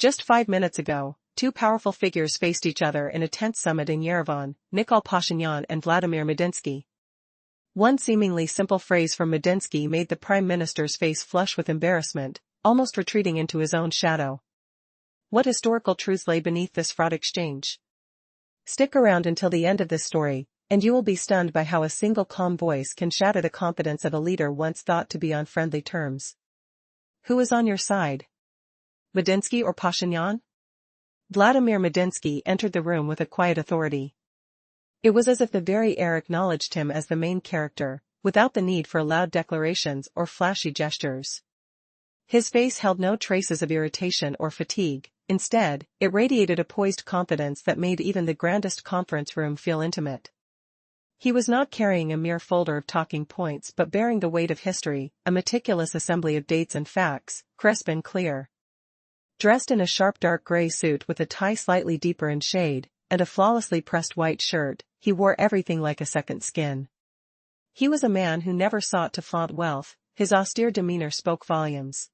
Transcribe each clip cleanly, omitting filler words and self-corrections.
Just 5 minutes ago, two powerful figures faced each other in a tense summit in Yerevan, Nikol Pashinyan and Vladimir Medinsky. One seemingly simple phrase from Medinsky made the Prime Minister's face flush with embarrassment, almost retreating into his own shadow. What historical truths lay beneath this fraught exchange? Stick around until the end of this story, and you will be stunned by how a single calm voice can shatter the confidence of a leader once thought to be on friendly terms. Who is on your side? Medinsky or Pashinyan? Vladimir Medinsky entered the room with a quiet authority. It was as if the very air acknowledged him as the main character, without the need for loud declarations or flashy gestures. His face held no traces of irritation or fatigue. Instead, it radiated a poised confidence that made even the grandest conference room feel intimate. He was not carrying a mere folder of talking points but bearing the weight of history, a meticulous assembly of dates and facts, crisp and clear. Dressed in a sharp dark gray suit with a tie slightly deeper in shade, and a flawlessly pressed white shirt, he wore everything like a second skin. He was a man who never sought to flaunt wealth, his austere demeanor spoke volumes.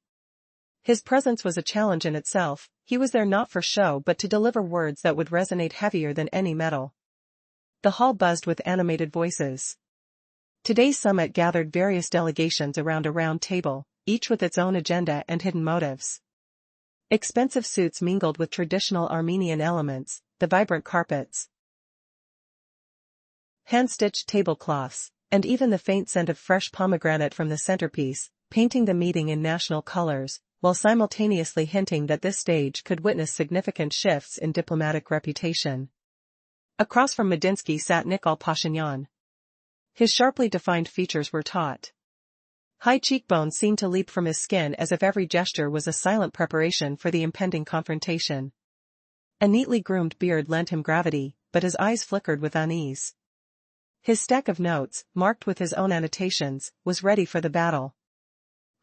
His presence was a challenge in itself, he was there not for show but to deliver words that would resonate heavier than any metal. The hall buzzed with animated voices. Today's summit gathered various delegations around a round table, each with its own agenda and hidden motives. Expensive suits mingled with traditional Armenian elements, the vibrant carpets, hand-stitched tablecloths, and even the faint scent of fresh pomegranate from the centerpiece, painting the meeting in national colors, while simultaneously hinting that this stage could witness significant shifts in diplomatic reputation. Across from Medinsky sat Nikol Pashinyan. His sharply defined features were taut. High cheekbones seemed to leap from his skin as if every gesture was a silent preparation for the impending confrontation. A neatly groomed beard lent him gravity, but his eyes flickered with unease. His stack of notes, marked with his own annotations, was ready for the battle.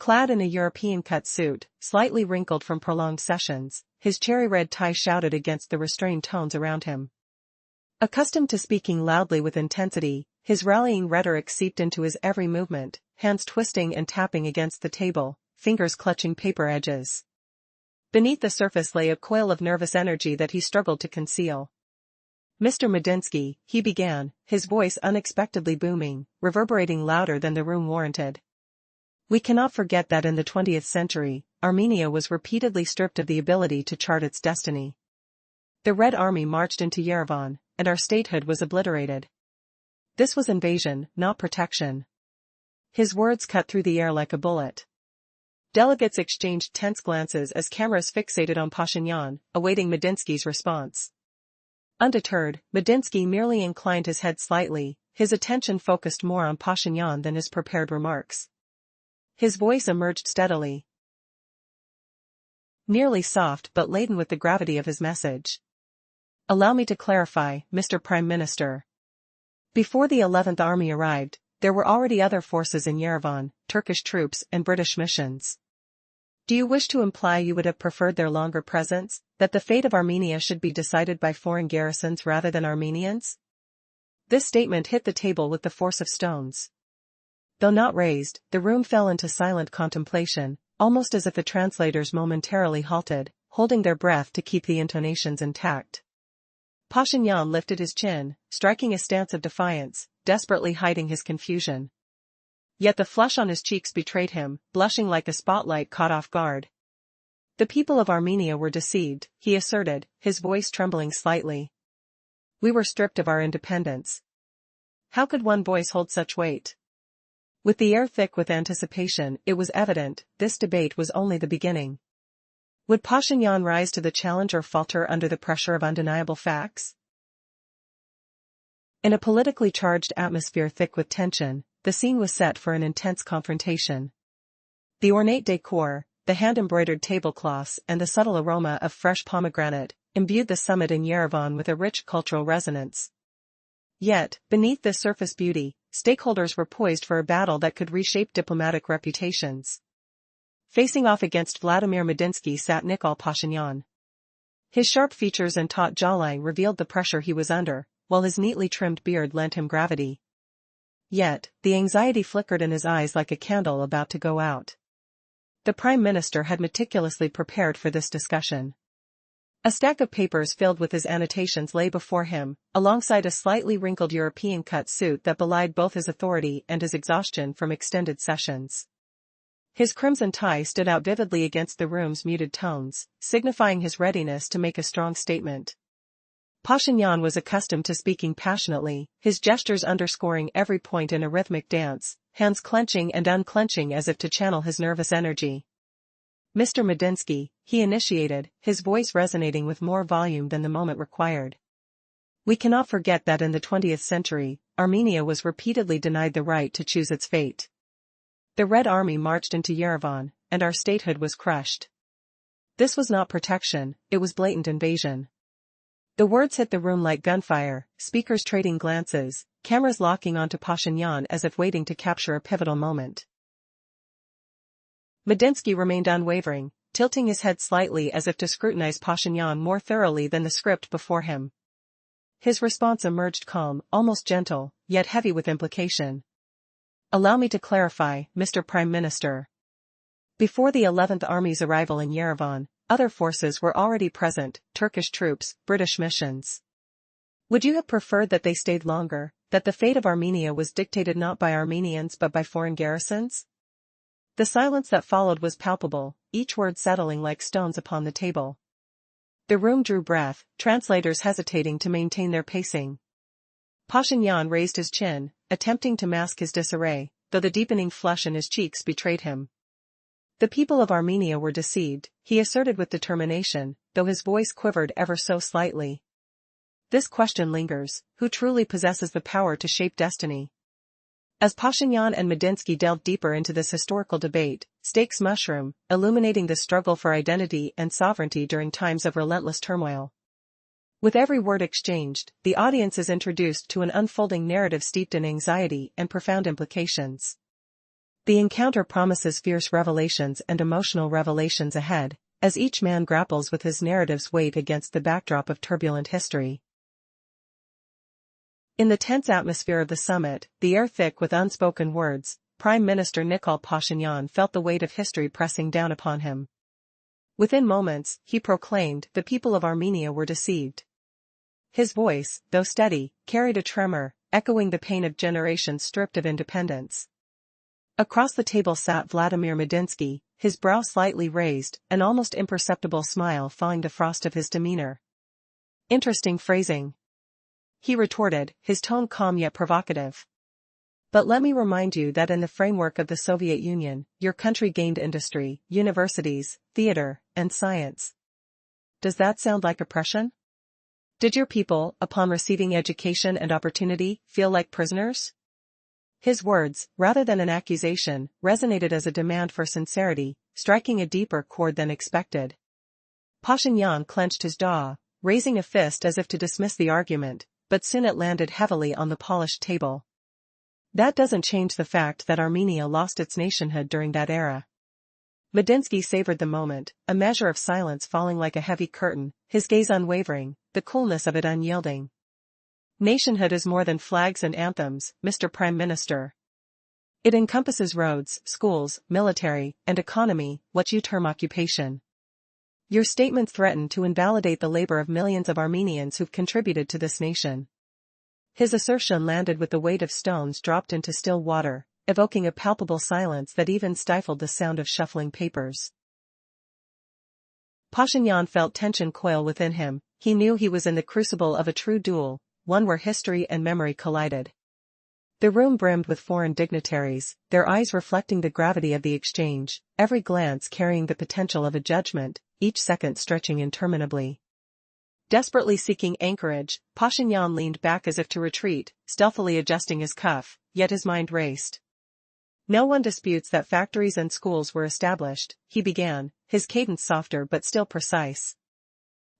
Clad in a European-cut suit, slightly wrinkled from prolonged sessions, his cherry-red tie shouted against the restrained tones around him. Accustomed to speaking loudly with intensity, his rallying rhetoric seeped into his every movement, hands twisting and tapping against the table, fingers clutching paper edges. Beneath the surface lay a coil of nervous energy that he struggled to conceal. Mr. Medinsky, he began, his voice unexpectedly booming, reverberating louder than the room warranted. We cannot forget that in the 20th century, Armenia was repeatedly stripped of the ability to chart its destiny. The Red Army marched into Yerevan, and our statehood was obliterated. This was invasion, not protection. His words cut through the air like a bullet. Delegates exchanged tense glances as cameras fixated on Pashinyan, awaiting Medinsky's response. Undeterred, Medinsky merely inclined his head slightly, his attention focused more on Pashinyan than his prepared remarks. His voice emerged steadily, nearly soft but laden with the gravity of his message. Allow me to clarify, Mr. Prime Minister. Before the 11th Army arrived, there were already other forces in Yerevan, Turkish troops and British missions. Do you wish to imply you would have preferred their longer presence, that the fate of Armenia should be decided by foreign garrisons rather than Armenians? This statement hit the table with the force of stones. Though not raised, the room fell into silent contemplation, almost as if the translators momentarily halted, holding their breath to keep the intonations intact. Pashinyan lifted his chin, striking a stance of defiance, desperately hiding his confusion. Yet the flush on his cheeks betrayed him, blushing like a spotlight caught off guard. The people of Armenia were deceived, he asserted, his voice trembling slightly. We were stripped of our independence. How could one voice hold such weight? With the air thick with anticipation, it was evident, this debate was only the beginning. Would Pashinyan rise to the challenge or falter under the pressure of undeniable facts? In a politically charged atmosphere thick with tension, the scene was set for an intense confrontation. The ornate decor, the hand-embroidered tablecloths and the subtle aroma of fresh pomegranate, imbued the summit in Yerevan with a rich cultural resonance. Yet, beneath this surface beauty, stakeholders were poised for a battle that could reshape diplomatic reputations. Facing off against Vladimir Medinsky sat Nikol Pashinyan. His sharp features and taut jawline revealed the pressure he was under, while his neatly trimmed beard lent him gravity. Yet, the anxiety flickered in his eyes like a candle about to go out. The Prime Minister had meticulously prepared for this discussion. A stack of papers filled with his annotations lay before him, alongside a slightly wrinkled European-cut suit that belied both his authority and his exhaustion from extended sessions. His crimson tie stood out vividly against the room's muted tones, signifying his readiness to make a strong statement. Pashinyan was accustomed to speaking passionately, his gestures underscoring every point in a rhythmic dance, hands clenching and unclenching as if to channel his nervous energy. "Mr. Medinsky," he initiated, his voice resonating with more volume than the moment required. "We cannot forget that in the 20th century, Armenia was repeatedly denied the right to choose its fate. The Red Army marched into Yerevan, and our statehood was crushed. This was not protection, it was blatant invasion." The words hit the room like gunfire, speakers trading glances, cameras locking onto Pashinyan as if waiting to capture a pivotal moment. Medinsky remained unwavering, tilting his head slightly as if to scrutinize Pashinyan more thoroughly than the script before him. His response emerged calm, almost gentle, yet heavy with implication. "Allow me to clarify, Mr. Prime Minister. Before the 11th Army's arrival in Yerevan, other forces were already present, Turkish troops, British missions. Would you have preferred that they stayed longer, that the fate of Armenia was dictated not by Armenians but by foreign garrisons?" The silence that followed was palpable, each word settling like stones upon the table. The room drew breath, translators hesitating to maintain their pacing. Pashinyan raised his chin, attempting to mask his disarray, though the deepening flush in his cheeks betrayed him. "The people of Armenia were deceived," he asserted with determination, though his voice quivered ever so slightly. "This question lingers: who truly possesses the power to shape destiny?" As Pashinyan and Medinsky delved deeper into this historical debate, stakes mushroomed, illuminating the struggle for identity and sovereignty during times of relentless turmoil. With every word exchanged, the audience is introduced to an unfolding narrative steeped in anxiety and profound implications. The encounter promises fierce revelations and emotional revelations ahead, as each man grapples with his narrative's weight against the backdrop of turbulent history. In the tense atmosphere of the summit, the air thick with unspoken words, Prime Minister Nikol Pashinyan felt the weight of history pressing down upon him. Within moments, he proclaimed, the people of Armenia were deceived. His voice, though steady, carried a tremor, echoing the pain of generations stripped of independence. Across the table sat Vladimir Medinsky, his brow slightly raised, an almost imperceptible smile thawing the frost of his demeanor. "Interesting phrasing," he retorted, his tone calm yet provocative. "But let me remind you that in the framework of the Soviet Union, your country gained industry, universities, theater, and science. Does that sound like oppression? Did your people, upon receiving education and opportunity, feel like prisoners?" His words, rather than an accusation, resonated as a demand for sincerity, striking a deeper chord than expected. Pashinyan clenched his jaw, raising a fist as if to dismiss the argument, but soon it landed heavily on the polished table. "That doesn't change the fact that Armenia lost its nationhood during that era." Medinsky savored the moment, a measure of silence falling like a heavy curtain, his gaze unwavering, the coolness of it unyielding. "Nationhood is more than flags and anthems, Mr. Prime Minister. It encompasses roads, schools, military, and economy, what you term occupation. Your statement threatened to invalidate the labor of millions of Armenians who've contributed to this nation." His assertion landed with the weight of stones dropped into still water, evoking a palpable silence that even stifled the sound of shuffling papers. Pashinyan felt tension coil within him. He knew he was in the crucible of a true duel, one where history and memory collided. The room brimmed with foreign dignitaries, their eyes reflecting the gravity of the exchange, every glance carrying the potential of a judgment, each second stretching interminably. Desperately seeking anchorage, Pashinyan leaned back as if to retreat, stealthily adjusting his cuff, yet his mind raced. "No one disputes that factories and schools were established," he began, his cadence softer but still precise.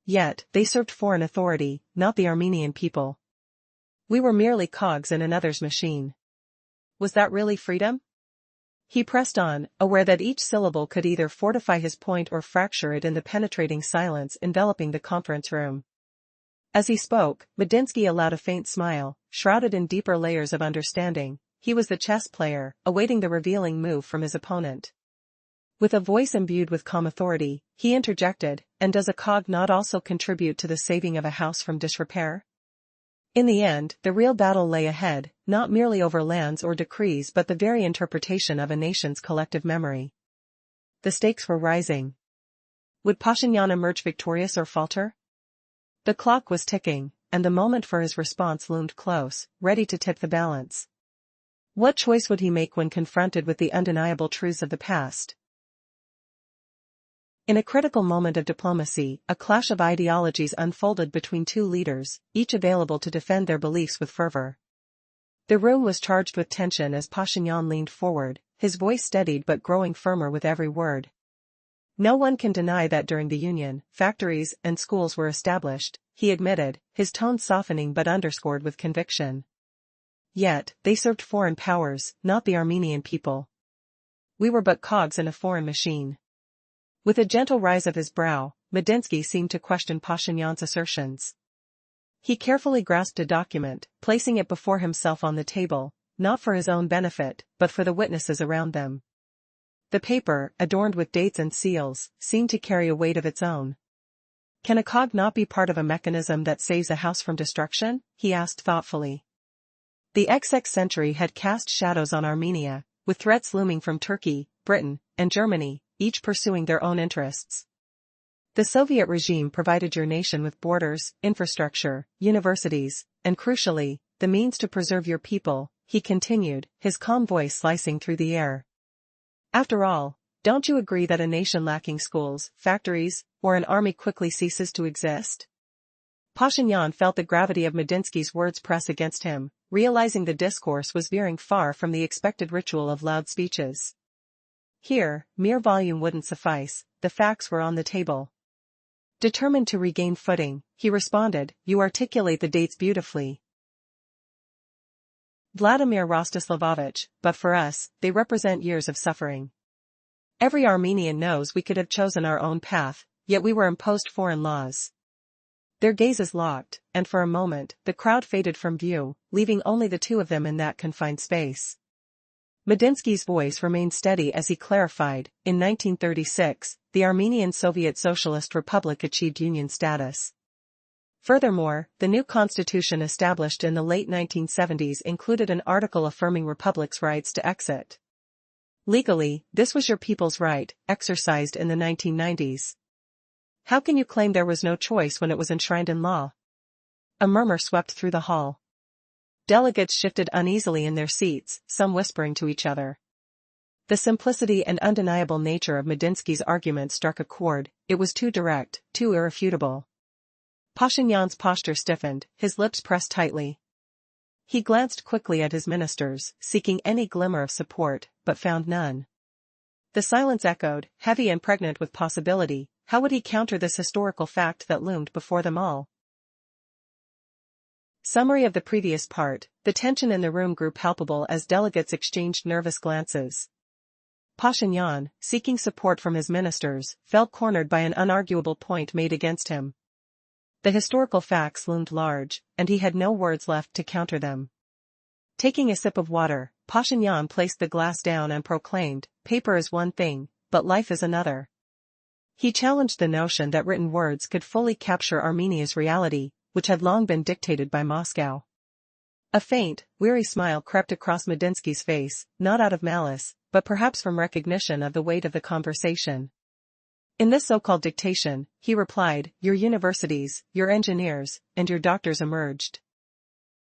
"Yet, they served foreign authority, not the Armenian people. We were merely cogs in another's machine. Was that really freedom?" He pressed on, aware that each syllable could either fortify his point or fracture it in the penetrating silence enveloping the conference room. As he spoke, Medinsky allowed a faint smile, shrouded in deeper layers of understanding. He was the chess player, awaiting the revealing move from his opponent. With a voice imbued with calm authority, he interjected, and does a cog not also contribute to the saving of a house from disrepair? In the end, the real battle lay ahead, not merely over lands or decrees but the very interpretation of a nation's collective memory. The stakes were rising. Would Pashinyan emerge victorious or falter? The clock was ticking, and the moment for his response loomed close, ready to tip the balance. What choice would he make when confronted with the undeniable truths of the past? In a critical moment of diplomacy, a clash of ideologies unfolded between two leaders, each available to defend their beliefs with fervor. The room was charged with tension as Pashinyan leaned forward, his voice steadied but growing firmer with every word. No one can deny that during the Union, factories and schools were established, he admitted, his tone softening but underscored with conviction. Yet, they served foreign powers, not the Armenian people. We were but cogs in a foreign machine. With a gentle rise of his brow, Medinsky seemed to question Pashinyan's assertions. He carefully grasped a document, placing it before himself on the table, not for his own benefit, but for the witnesses around them. The paper, adorned with dates and seals, seemed to carry a weight of its own. Can a cog not be part of a mechanism that saves a house from destruction? He asked thoughtfully. The XX century had cast shadows on Armenia, with threats looming from Turkey, Britain, and Germany, each pursuing their own interests. The Soviet regime provided your nation with borders, infrastructure, universities, and crucially, the means to preserve your people, he continued, his calm voice slicing through the air. After all, don't you agree that a nation lacking schools, factories, or an army quickly ceases to exist? Pashinyan felt the gravity of Medinsky's words press against him, realizing the discourse was veering far from the expected ritual of loud speeches. Here, mere volume wouldn't suffice, the facts were on the table. Determined to regain footing, he responded, "You articulate the dates beautifully, Vladimir Rostislavovich, but for us, they represent years of suffering. Every Armenian knows we could have chosen our own path, yet we were imposed foreign laws." Their gazes locked, and for a moment, the crowd faded from view, leaving only the two of them in that confined space. Medinsky's voice remained steady as he clarified, in 1936, the Armenian Soviet Socialist Republic achieved union status. Furthermore, the new constitution established in the late 1970s included an article affirming republic's rights to exit. Legally, this was your people's right, exercised in the 1990s. How can you claim there was no choice when it was enshrined in law? A murmur swept through the hall. Delegates shifted uneasily in their seats, some whispering to each other. The simplicity and undeniable nature of Medinsky's argument struck a chord, it was too direct, too irrefutable. Pashinyan's posture stiffened, his lips pressed tightly. He glanced quickly at his ministers, seeking any glimmer of support, but found none. The silence echoed, heavy and pregnant with possibility. How would he counter this historical fact that loomed before them all? Summary of the previous part, the tension in the room grew palpable as delegates exchanged nervous glances. Pashinyan, seeking support from his ministers, felt cornered by an unarguable point made against him. The historical facts loomed large, and he had no words left to counter them. Taking a sip of water, Pashinyan placed the glass down and proclaimed, "Paper is one thing, but life is another." He challenged the notion that written words could fully capture Armenia's reality, which had long been dictated by Moscow. A faint, weary smile crept across Medinsky's face, not out of malice, but perhaps from recognition of the weight of the conversation. In this so-called dictation, he replied, your universities, your engineers, and your doctors emerged.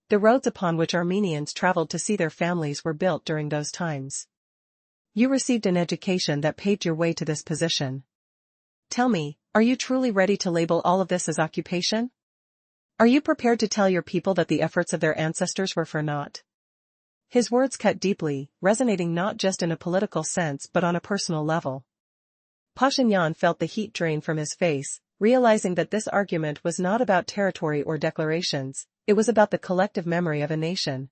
The roads upon which Armenians traveled to see their families were built during those times. You received an education that paved your way to this position. Tell me, are you truly ready to label all of this as occupation? Are you prepared to tell your people that the efforts of their ancestors were for naught? His words cut deeply, resonating not just in a political sense but on a personal level. Pashinyan felt the heat drain from his face, realizing that this argument was not about territory or declarations, it was about the collective memory of a nation.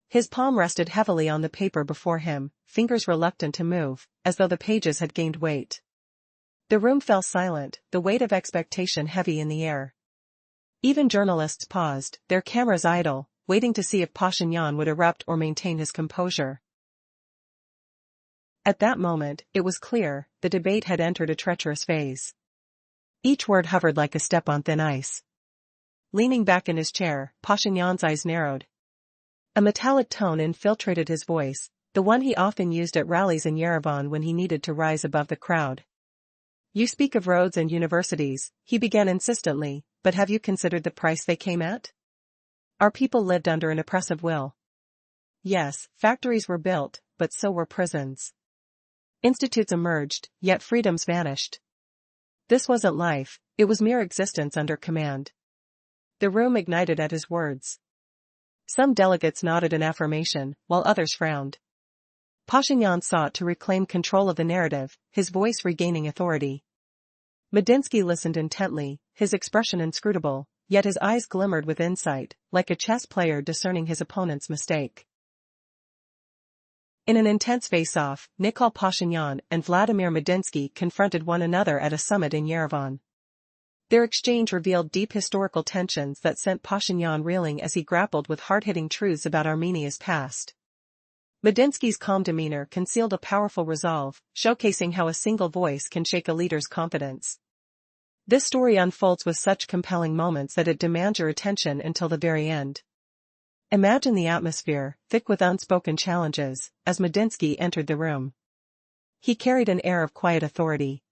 His palm rested heavily on the paper before him, fingers reluctant to move, as though the pages had gained weight. The room fell silent, the weight of expectation heavy in the air. Even journalists paused, their cameras idle, waiting to see if Pashinyan would erupt or maintain his composure. At that moment, it was clear, the debate had entered a treacherous phase. Each word hovered like a step on thin ice. Leaning back in his chair, Pashinyan's eyes narrowed. A metallic tone infiltrated his voice, the one he often used at rallies in Yerevan when he needed to rise above the crowd. You speak of roads and universities, he began insistently, but have you considered the price they came at? Our people lived under an oppressive will. Yes, factories were built, but so were prisons. Institutes emerged, yet freedoms vanished. This wasn't life, it was mere existence under command. The room ignited at his words. Some delegates nodded in affirmation, while others frowned. Pashinyan sought to reclaim control of the narrative, his voice regaining authority. Medinsky listened intently, his expression inscrutable, yet his eyes glimmered with insight, like a chess player discerning his opponent's mistake. In an intense face-off, Nikol Pashinyan and Vladimir Medinsky confronted one another at a summit in Yerevan. Their exchange revealed deep historical tensions that sent Pashinyan reeling as he grappled with hard-hitting truths about Armenia's past. Medinsky's calm demeanor concealed a powerful resolve, showcasing how a single voice can shake a leader's confidence. This story unfolds with such compelling moments that it demands your attention until the very end. Imagine the atmosphere, thick with unspoken challenges, as Medinsky entered the room. He carried an air of quiet authority.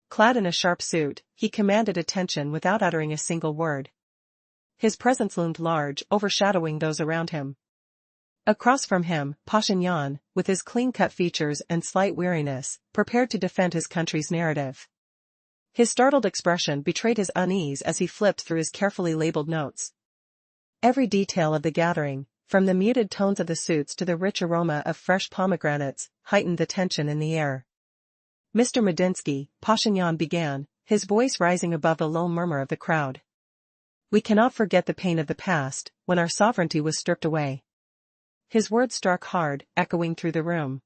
Clad in a sharp suit, he commanded attention without uttering a single word. His presence loomed large, overshadowing those around him. Across from him, Pashinyan, with his clean-cut features and slight weariness, prepared to defend his country's narrative. His startled expression betrayed his unease as he flipped through his carefully labeled notes. Every detail of the gathering, from the muted tones of the suits to the rich aroma of fresh pomegranates, heightened the tension in the air. Mr. Medinsky, Pashinyan began, his voice rising above the low murmur of the crowd. We cannot forget the pain of the past, when our sovereignty was stripped away. His words struck hard, echoing through the room.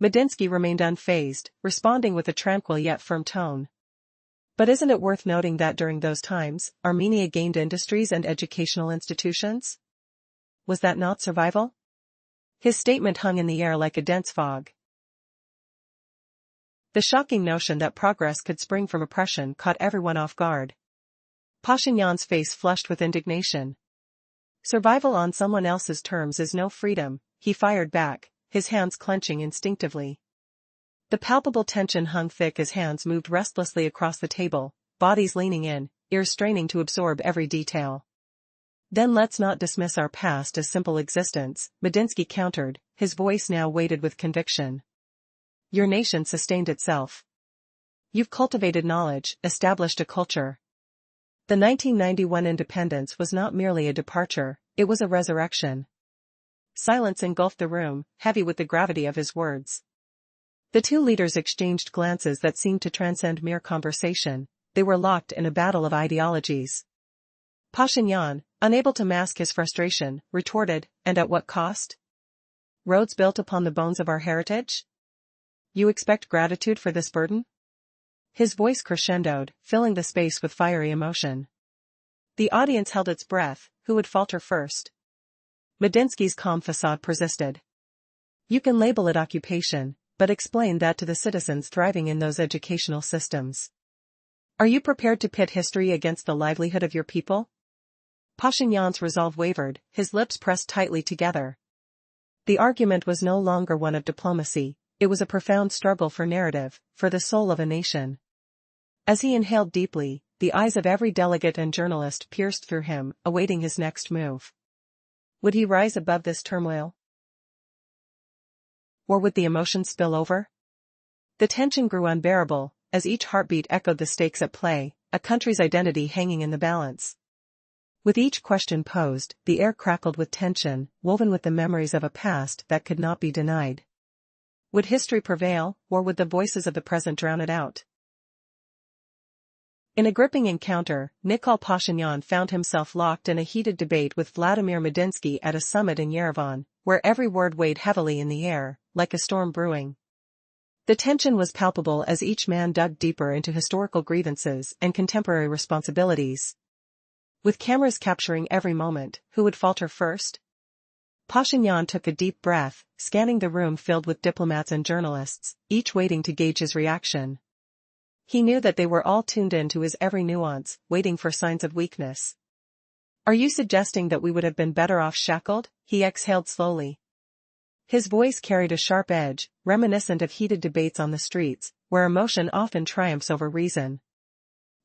Medinsky remained unfazed, responding with a tranquil yet firm tone. But isn't it worth noting that during those times, Armenia gained industries and educational institutions? Was that not survival? His statement hung in the air like a dense fog. The shocking notion that progress could spring from oppression caught everyone off guard. Pashinyan's face flushed with indignation. Survival on someone else's terms is no freedom, he fired back, his hands clenching instinctively. The palpable tension hung thick as hands moved restlessly across the table, bodies leaning in, ears straining to absorb every detail. Then let's not dismiss our past as simple existence, Medinsky countered, his voice now weighted with conviction. Your nation sustained itself. You've cultivated knowledge, established a culture. The 1991 independence was not merely a departure, it was a resurrection. Silence engulfed the room, heavy with the gravity of his words. The two leaders exchanged glances that seemed to transcend mere conversation, they were locked in a battle of ideologies. Pashinyan, unable to mask his frustration, retorted, and at what cost? Roads built upon the bones of our heritage? You expect gratitude for this burden? His voice crescendoed, filling the space with fiery emotion. The audience held its breath, who would falter first? Medinsky's calm facade persisted. You can label it occupation, but explain that to the citizens thriving in those educational systems. Are you prepared to pit history against the livelihood of your people? Pashinyan's resolve wavered, his lips pressed tightly together. The argument was no longer one of diplomacy, it was a profound struggle for narrative, for the soul of a nation. As he inhaled deeply, the eyes of every delegate and journalist pierced through him, awaiting his next move. Would he rise above this turmoil? Or would the emotions spill over? The tension grew unbearable, as each heartbeat echoed the stakes at play, a country's identity hanging in the balance. With each question posed, the air crackled with tension, woven with the memories of a past that could not be denied. Would history prevail, or would the voices of the present drown it out? In a gripping encounter, Nikol Pashinyan found himself locked in a heated debate with Vladimir Medinsky at a summit in Yerevan, where every word weighed heavily in the air, like a storm brewing. The tension was palpable as each man dug deeper into historical grievances and contemporary responsibilities. With cameras capturing every moment, who would falter first? Pashinyan took a deep breath, scanning the room filled with diplomats and journalists, each waiting to gauge his reaction. He knew that they were all tuned in to his every nuance, waiting for signs of weakness. "Are you suggesting that we would have been better off shackled?" he exhaled slowly. His voice carried a sharp edge, reminiscent of heated debates on the streets, where emotion often triumphs over reason.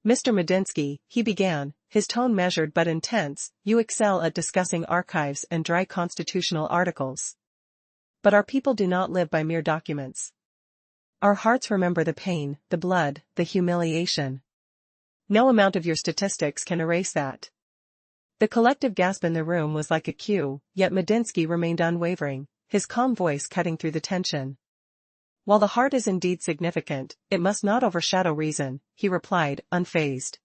"Mr. Medinsky," he began, his tone measured but intense, "you excel at discussing archives and dry constitutional articles. But our people do not live by mere documents. Our hearts remember the pain, the blood, the humiliation. No amount of your statistics can erase that." The collective gasp in the room was like a cue, yet Medinsky remained unwavering, his calm voice cutting through the tension. "While the heart is indeed significant, it must not overshadow reason," he replied, unfazed.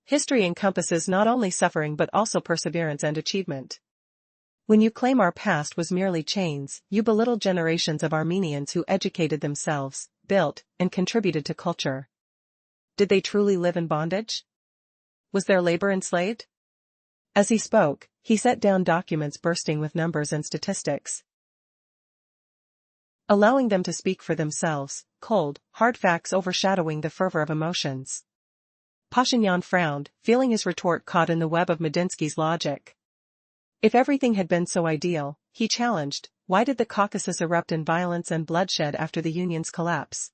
"History encompasses not only suffering but also perseverance and achievement. When you claim our past was merely chains, you belittle generations of Armenians who educated themselves, built, and contributed to culture. Did they truly live in bondage? Was their labor enslaved?" As he spoke, he set down documents bursting with numbers and statistics, allowing them to speak for themselves, cold, hard facts overshadowing the fervor of emotions. Pashinyan frowned, feeling his retort caught in the web of Medinsky's logic. If everything had been so ideal, he challenged, why did the Caucasus erupt in violence and bloodshed after the Union's collapse?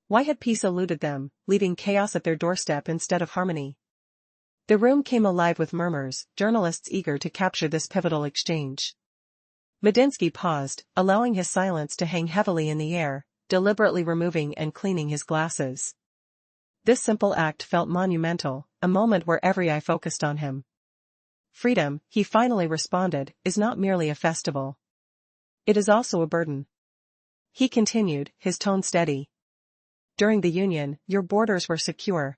Why had peace eluded them, leaving chaos at their doorstep instead of harmony? The room came alive with murmurs, journalists eager to capture this pivotal exchange. Medinsky paused, allowing his silence to hang heavily in the air, deliberately removing and cleaning his glasses. This simple act felt monumental, a moment where every eye focused on him. "Freedom," he finally responded, "is not merely a festival. It is also a burden." He continued, his tone steady. "During the Union, your borders were secure.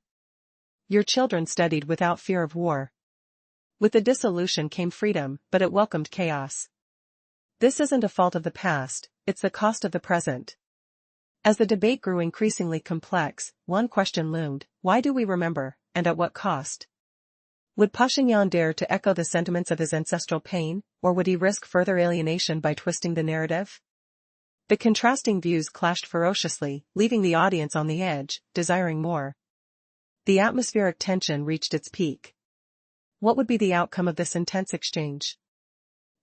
Your children studied without fear of war. With the dissolution came freedom, but it welcomed chaos. This isn't a fault of the past, it's the cost of the present." As the debate grew increasingly complex, one question loomed: why do we remember, and at what cost? Would Pashinyan dare to echo the sentiments of his ancestral pain, or would he risk further alienation by twisting the narrative? The contrasting views clashed ferociously, leaving the audience on the edge, desiring more. The atmospheric tension reached its peak. What would be the outcome of this intense exchange?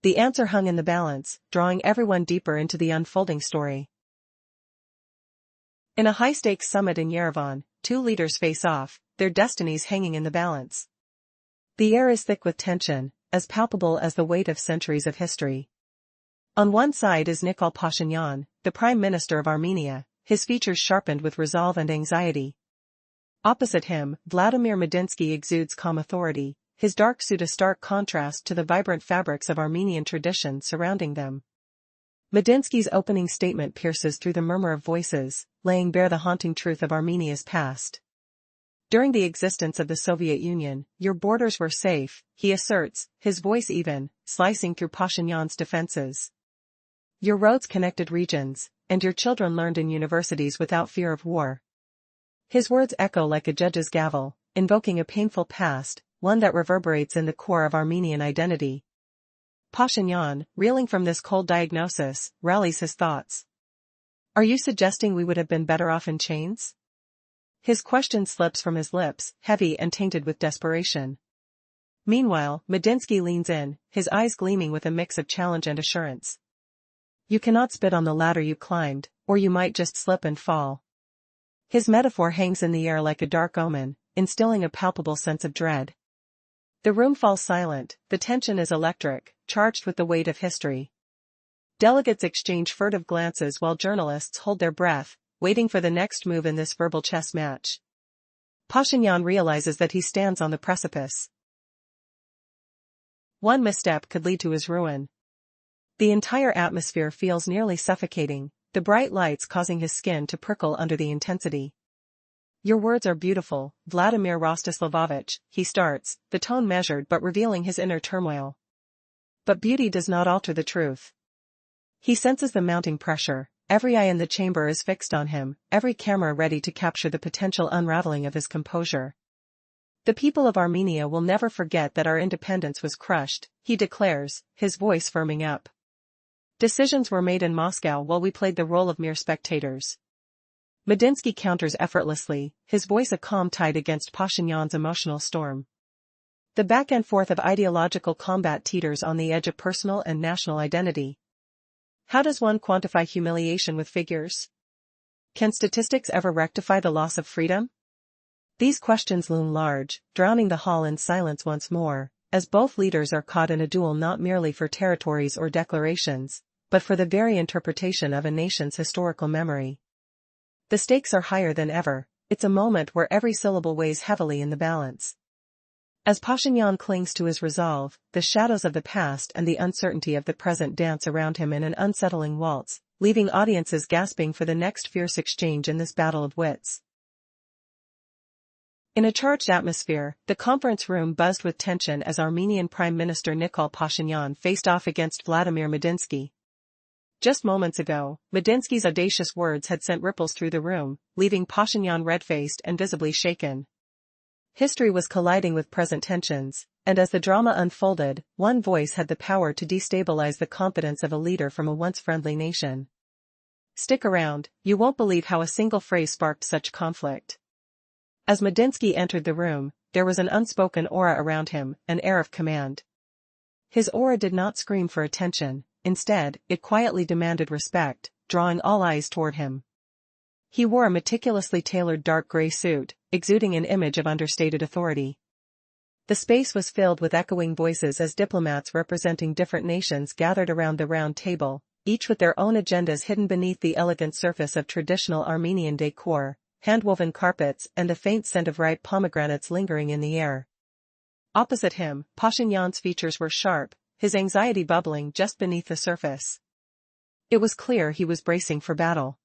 The answer hung in the balance, drawing everyone deeper into the unfolding story. In a high-stakes summit in Yerevan, two leaders face off, their destinies hanging in the balance. The air is thick with tension, as palpable as the weight of centuries of history. On one side is Nikol Pashinyan, the Prime Minister of Armenia, his features sharpened with resolve and anxiety. Opposite him, Vladimir Medinsky exudes calm authority, his dark suit a stark contrast to the vibrant fabrics of Armenian tradition surrounding them. Medinsky's opening statement pierces through the murmur of voices, laying bare the haunting truth of Armenia's past. During the existence of the Soviet Union, your borders were safe, he asserts, his voice even, slicing through Pashinyan's defenses. Your roads connected regions, and your children learned in universities without fear of war. His words echo like a judge's gavel, invoking a painful past, one that reverberates in the core of Armenian identity. Pashinyan, reeling from this cold diagnosis, rallies his thoughts. "Are you suggesting we would have been better off in chains?" His question slips from his lips, heavy and tainted with desperation. Meanwhile, Medinsky leans in, his eyes gleaming with a mix of challenge and assurance. "You cannot spit on the ladder you climbed, or you might just slip and fall." His metaphor hangs in the air like a dark omen, instilling a palpable sense of dread. The room falls silent, the tension is electric, charged with the weight of history. Delegates exchange furtive glances while journalists hold their breath, waiting for the next move in this verbal chess match. Pashinyan realizes that he stands on the precipice. One misstep could lead to his ruin. The entire atmosphere feels nearly suffocating, the bright lights causing his skin to prickle under the intensity. "Your words are beautiful, Vladimir Rostislavovich," he starts, the tone measured but revealing his inner turmoil. But beauty does not alter the truth. He senses the mounting pressure, every eye in the chamber is fixed on him, every camera ready to capture the potential unraveling of his composure. The people of Armenia will never forget that our independence was crushed, he declares, his voice firming up. Decisions were made in Moscow while we played the role of mere spectators. Medinsky counters effortlessly, his voice a calm tide against Pashinyan's emotional storm. The back and forth of ideological combat teeters on the edge of personal and national identity. How does one quantify humiliation with figures? Can statistics ever rectify the loss of freedom? These questions loom large, drowning the hall in silence once more, as both leaders are caught in a duel not merely for territories or declarations, but for the very interpretation of a nation's historical memory. The stakes are higher than ever, it's a moment where every syllable weighs heavily in the balance. As Pashinyan clings to his resolve, the shadows of the past and the uncertainty of the present dance around him in an unsettling waltz, leaving audiences gasping for the next fierce exchange in this battle of wits. In a charged atmosphere, the conference room buzzed with tension as Armenian Prime Minister Nikol Pashinyan faced off against Vladimir Medinsky. Just moments ago, Medinsky's audacious words had sent ripples through the room, leaving Pashinyan red-faced and visibly shaken. History was colliding with present tensions, and as the drama unfolded, one voice had the power to destabilize the confidence of a leader from a once friendly nation. Stick around, you won't believe how a single phrase sparked such conflict. As Medinsky entered the room, there was an unspoken aura around him, an air of command. His aura did not scream for attention, instead, it quietly demanded respect, drawing all eyes toward him. He wore a meticulously tailored dark gray suit, exuding an image of understated authority. The space was filled with echoing voices as diplomats representing different nations gathered around the round table, each with their own agendas hidden beneath the elegant surface of traditional Armenian decor, hand-woven carpets and a faint scent of ripe pomegranates lingering in the air. Opposite him, Pashinyan's features were sharp, his anxiety bubbling just beneath the surface. It was clear he was bracing for battle.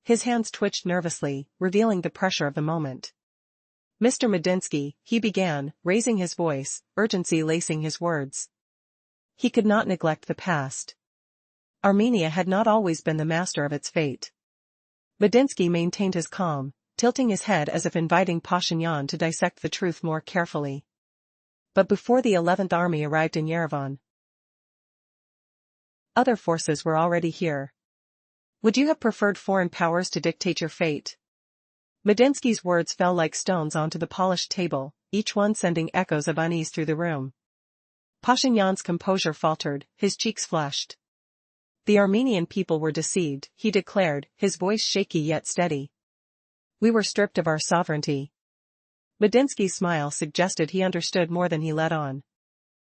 His hands twitched nervously, revealing the pressure of the moment. Mr. Medinsky, he began, raising his voice, urgency lacing his words. He could not neglect the past. Armenia had not always been the master of its fate. Medinsky maintained his calm, tilting his head as if inviting Pashinyan to dissect the truth more carefully. But before the 11th Army arrived in Yerevan, other forces were already here. Would you have preferred foreign powers to dictate your fate? Medinsky's words fell like stones onto the polished table, each one sending echoes of unease through the room. Pashinyan's composure faltered, his cheeks flushed. The Armenian people were deceived, he declared, his voice shaky yet steady. We were stripped of our sovereignty. Medinsky's smile suggested he understood more than he let on.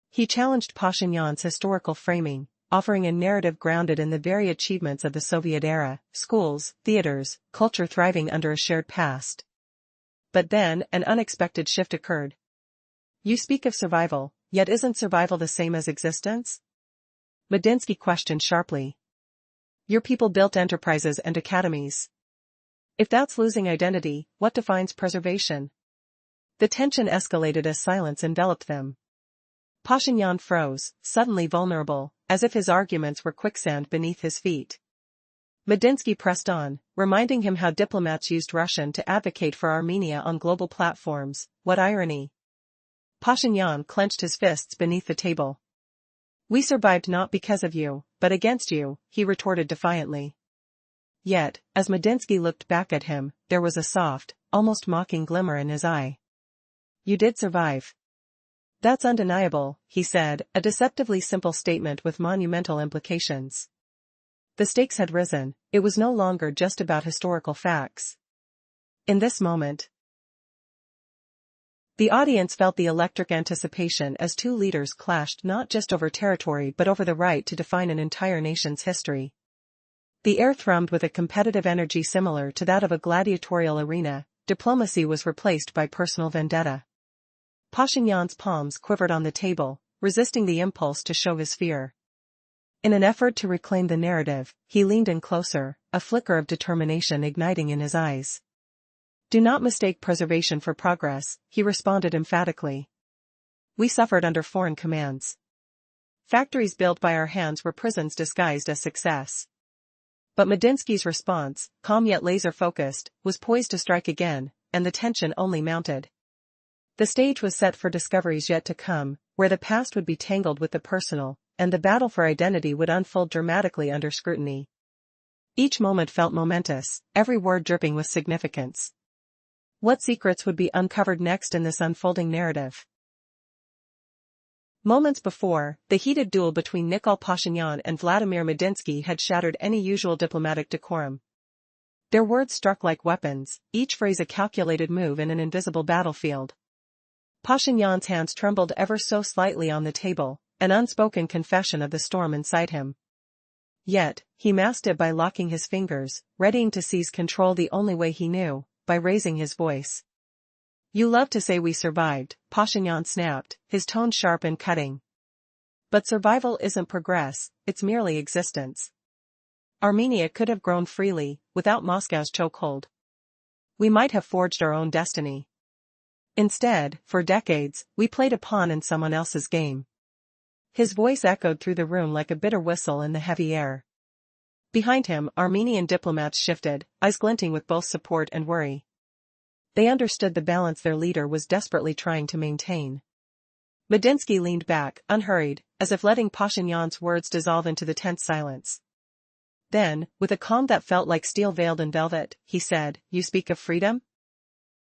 He challenged Pashinyan's historical framing, offering a narrative grounded in the very achievements of the Soviet era, schools, theaters, culture thriving under a shared past. But then, an unexpected shift occurred. You speak of survival, yet isn't survival the same as existence? Medinsky questioned sharply. Your people built enterprises and academies. If that's losing identity, what defines preservation? The tension escalated as silence enveloped them. Pashinyan froze, suddenly vulnerable, as if his arguments were quicksand beneath his feet. Medinsky pressed on, reminding him how diplomats used Russian to advocate for Armenia on global platforms. What irony! Pashinyan clenched his fists beneath the table. We survived not because of you, but against you, he retorted defiantly. Yet, as Medinsky looked back at him, there was a soft, almost mocking glimmer in his eye. You did survive. That's undeniable, he said, a deceptively simple statement with monumental implications. The stakes had risen, it was no longer just about historical facts. In this moment, the audience felt the electric anticipation as two leaders clashed not just over territory but over the right to define an entire nation's history. The air thrummed with a competitive energy similar to that of a gladiatorial arena. Diplomacy was replaced by personal vendetta. Pashinyan's palms quivered on the table, resisting the impulse to show his fear. In an effort to reclaim the narrative, he leaned in closer, a flicker of determination igniting in his eyes. Do not mistake preservation for progress, he responded emphatically. We suffered under foreign commands. Factories built by our hands were prisons disguised as success. But Medinsky's response, calm yet laser-focused, was poised to strike again, and the tension only mounted. The stage was set for discoveries yet to come, where the past would be tangled with the personal, and the battle for identity would unfold dramatically under scrutiny. Each moment felt momentous, every word dripping with significance. What secrets would be uncovered next in this unfolding narrative? Moments before, the heated duel between Nikol Pashinyan and Vladimir Medinsky had shattered any usual diplomatic decorum. Their words struck like weapons, each phrase a calculated move in an invisible battlefield. Pashinyan's hands trembled ever so slightly on the table, an unspoken confession of the storm inside him. Yet, he masked it by locking his fingers, readying to seize control the only way he knew, by raising his voice. "You love to say we survived," Pashinyan snapped, his tone sharp and cutting. "But survival isn't progress, it's merely existence. Armenia could have grown freely, without Moscow's chokehold. We might have forged our own destiny. Instead, for decades, we played a pawn in someone else's game." His voice echoed through the room like a bitter whistle in the heavy air. Behind him, Armenian diplomats shifted, eyes glinting with both support and worry. They understood the balance their leader was desperately trying to maintain. Medinsky leaned back, unhurried, as if letting Pashinyan's words dissolve into the tense silence. Then, with a calm that felt like steel veiled in velvet, he said, "You speak of freedom?"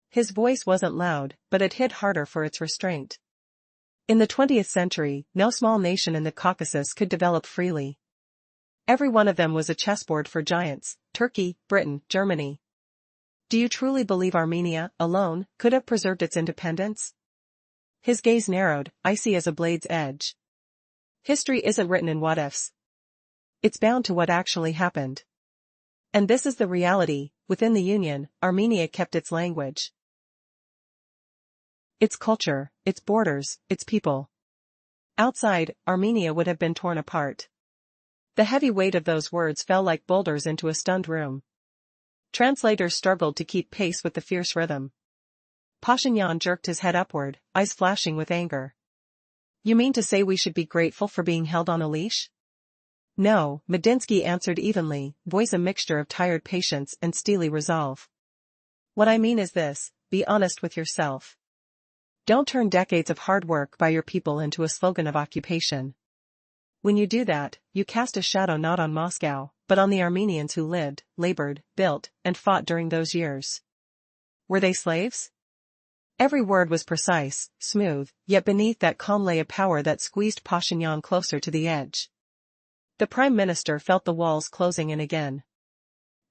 His voice wasn't loud, but it hit harder for its restraint. In the 20th century, no small nation in the Caucasus could develop freely. Every one of them was a chessboard for giants: Turkey, Britain, Germany. Do you truly believe Armenia, alone, could have preserved its independence? His gaze narrowed, icy as a blade's edge. History isn't written in what-ifs. It's bound to what actually happened. And this is the reality: within the Union, Armenia kept its language, its culture, its borders, its people. Outside, Armenia would have been torn apart. The heavy weight of those words fell like boulders into a stunned room. Translators struggled to keep pace with the fierce rhythm. Pashinyan jerked his head upward, eyes flashing with anger. "You mean to say we should be grateful for being held on a leash?" "No," Medinsky answered evenly, voice a mixture of tired patience and steely resolve. "What I mean is this: be honest with yourself. Don't turn decades of hard work by your people into a slogan of occupation. When you do that, you cast a shadow not on Moscow, but on the Armenians who lived, labored, built, and fought during those years. Were they slaves?" Every word was precise, smooth, yet beneath that calm lay a power that squeezed Pashinyan closer to the edge. The Prime Minister felt the walls closing in again.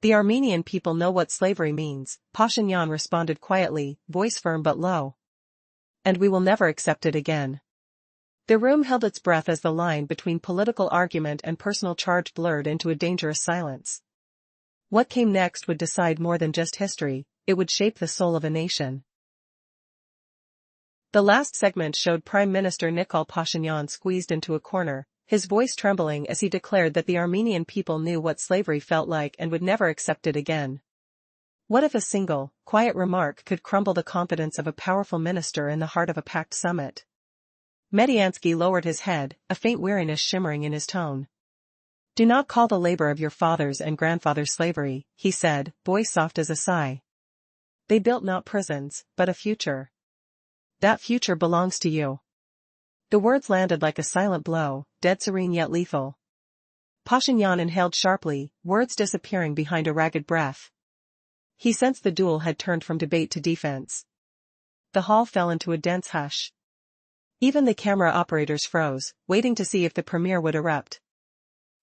"The Armenian people know what slavery means," Pashinyan responded quietly, voice firm but low. "And we will never accept it again." The room held its breath as the line between political argument and personal charge blurred into a dangerous silence. What came next would decide more than just history, it would shape the soul of a nation. The last segment showed Prime Minister Nikol Pashinyan squeezed into a corner, his voice trembling as he declared that the Armenian people knew what slavery felt like and would never accept it again. What if a single, quiet remark could crumble the confidence of a powerful minister in the heart of a packed summit? Mediansky lowered his head, a faint weariness shimmering in his tone. "Do not call the labor of your fathers and grandfathers slavery," he said, voice soft as a sigh. "They built not prisons, but a future. That future belongs to you." The words landed like a silent blow, dead serene yet lethal. Pashinyan inhaled sharply, words disappearing behind a ragged breath. He sensed the duel had turned from debate to defense. The hall fell into a dense hush. Even the camera operators froze, waiting to see if the premier would erupt.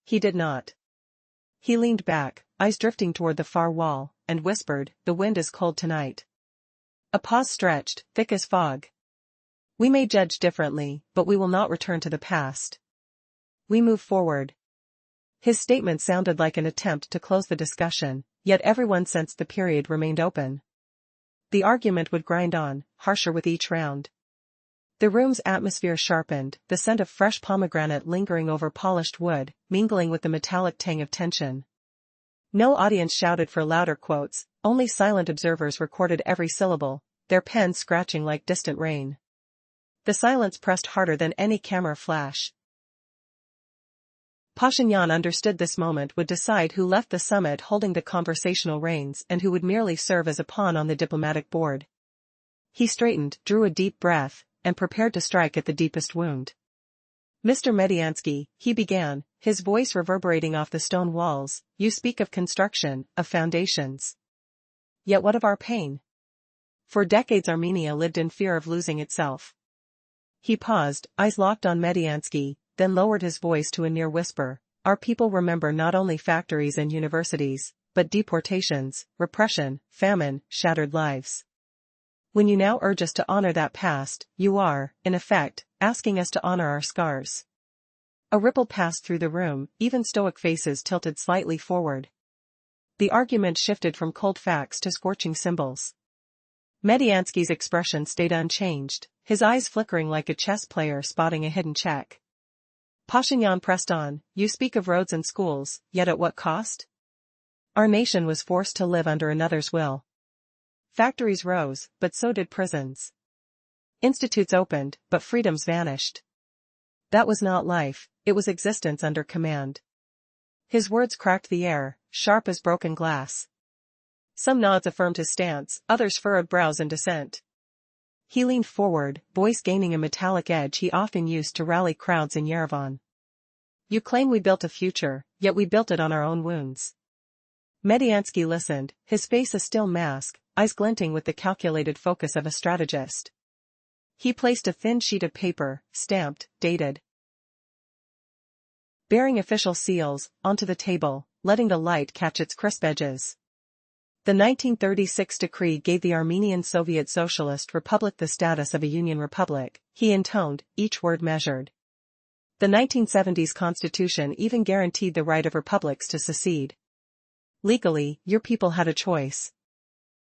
He did not. He leaned back, eyes drifting toward the far wall, and whispered, "The wind is cold tonight." A pause stretched, thick as fog. "We may judge differently, but we will not return to the past. We move forward." His statement sounded like an attempt to close the discussion, yet everyone sensed the period remained open. The argument would grind on, harsher with each round. The room's atmosphere sharpened, the scent of fresh pomegranate lingering over polished wood, mingling with the metallic tang of tension. No audience shouted for louder quotes, only silent observers recorded every syllable, their pens scratching like distant rain. The silence pressed harder than any camera flash. Pashinyan understood this moment would decide who left the summit holding the conversational reins and who would merely serve as a pawn on the diplomatic board. He straightened, drew a deep breath, and prepared to strike at the deepest wound. "Mr. Mediansky," he began, his voice reverberating off the stone walls, "you speak of construction, of foundations. Yet what of our pain? For decades Armenia lived in fear of losing itself." He paused, eyes locked on Mediansky, then lowered his voice to a near whisper. "Our people remember not only factories and universities, but deportations, repression, famine, shattered lives. When you now urge us to honor that past, you are, in effect, asking us to honor our scars." A ripple passed through the room, even stoic faces tilted slightly forward. The argument shifted from cold facts to scorching symbols. Mediansky's expression stayed unchanged, his eyes flickering like a chess player spotting a hidden check. Pashinyan pressed on, "You speak of roads and schools, yet at what cost? Our nation was forced to live under another's will. Factories rose, but so did prisons. Institutes opened, but freedoms vanished. That was not life, it was existence under command." His words cracked the air, sharp as broken glass. Some nods affirmed his stance, others furrowed brows in dissent. He leaned forward, voice gaining a metallic edge he often used to rally crowds in Yerevan. "You claim we built a future, yet we built it on our own wounds." Mediansky listened, his face a still mask, eyes glinting with the calculated focus of a strategist. He placed a thin sheet of paper, stamped, dated, bearing official seals, onto the table, letting the light catch its crisp edges. The 1936 decree gave the Armenian Soviet Socialist Republic the status of a union republic, he intoned, each word measured. The 1970s constitution even guaranteed the right of republics to secede. Legally, your people had a choice.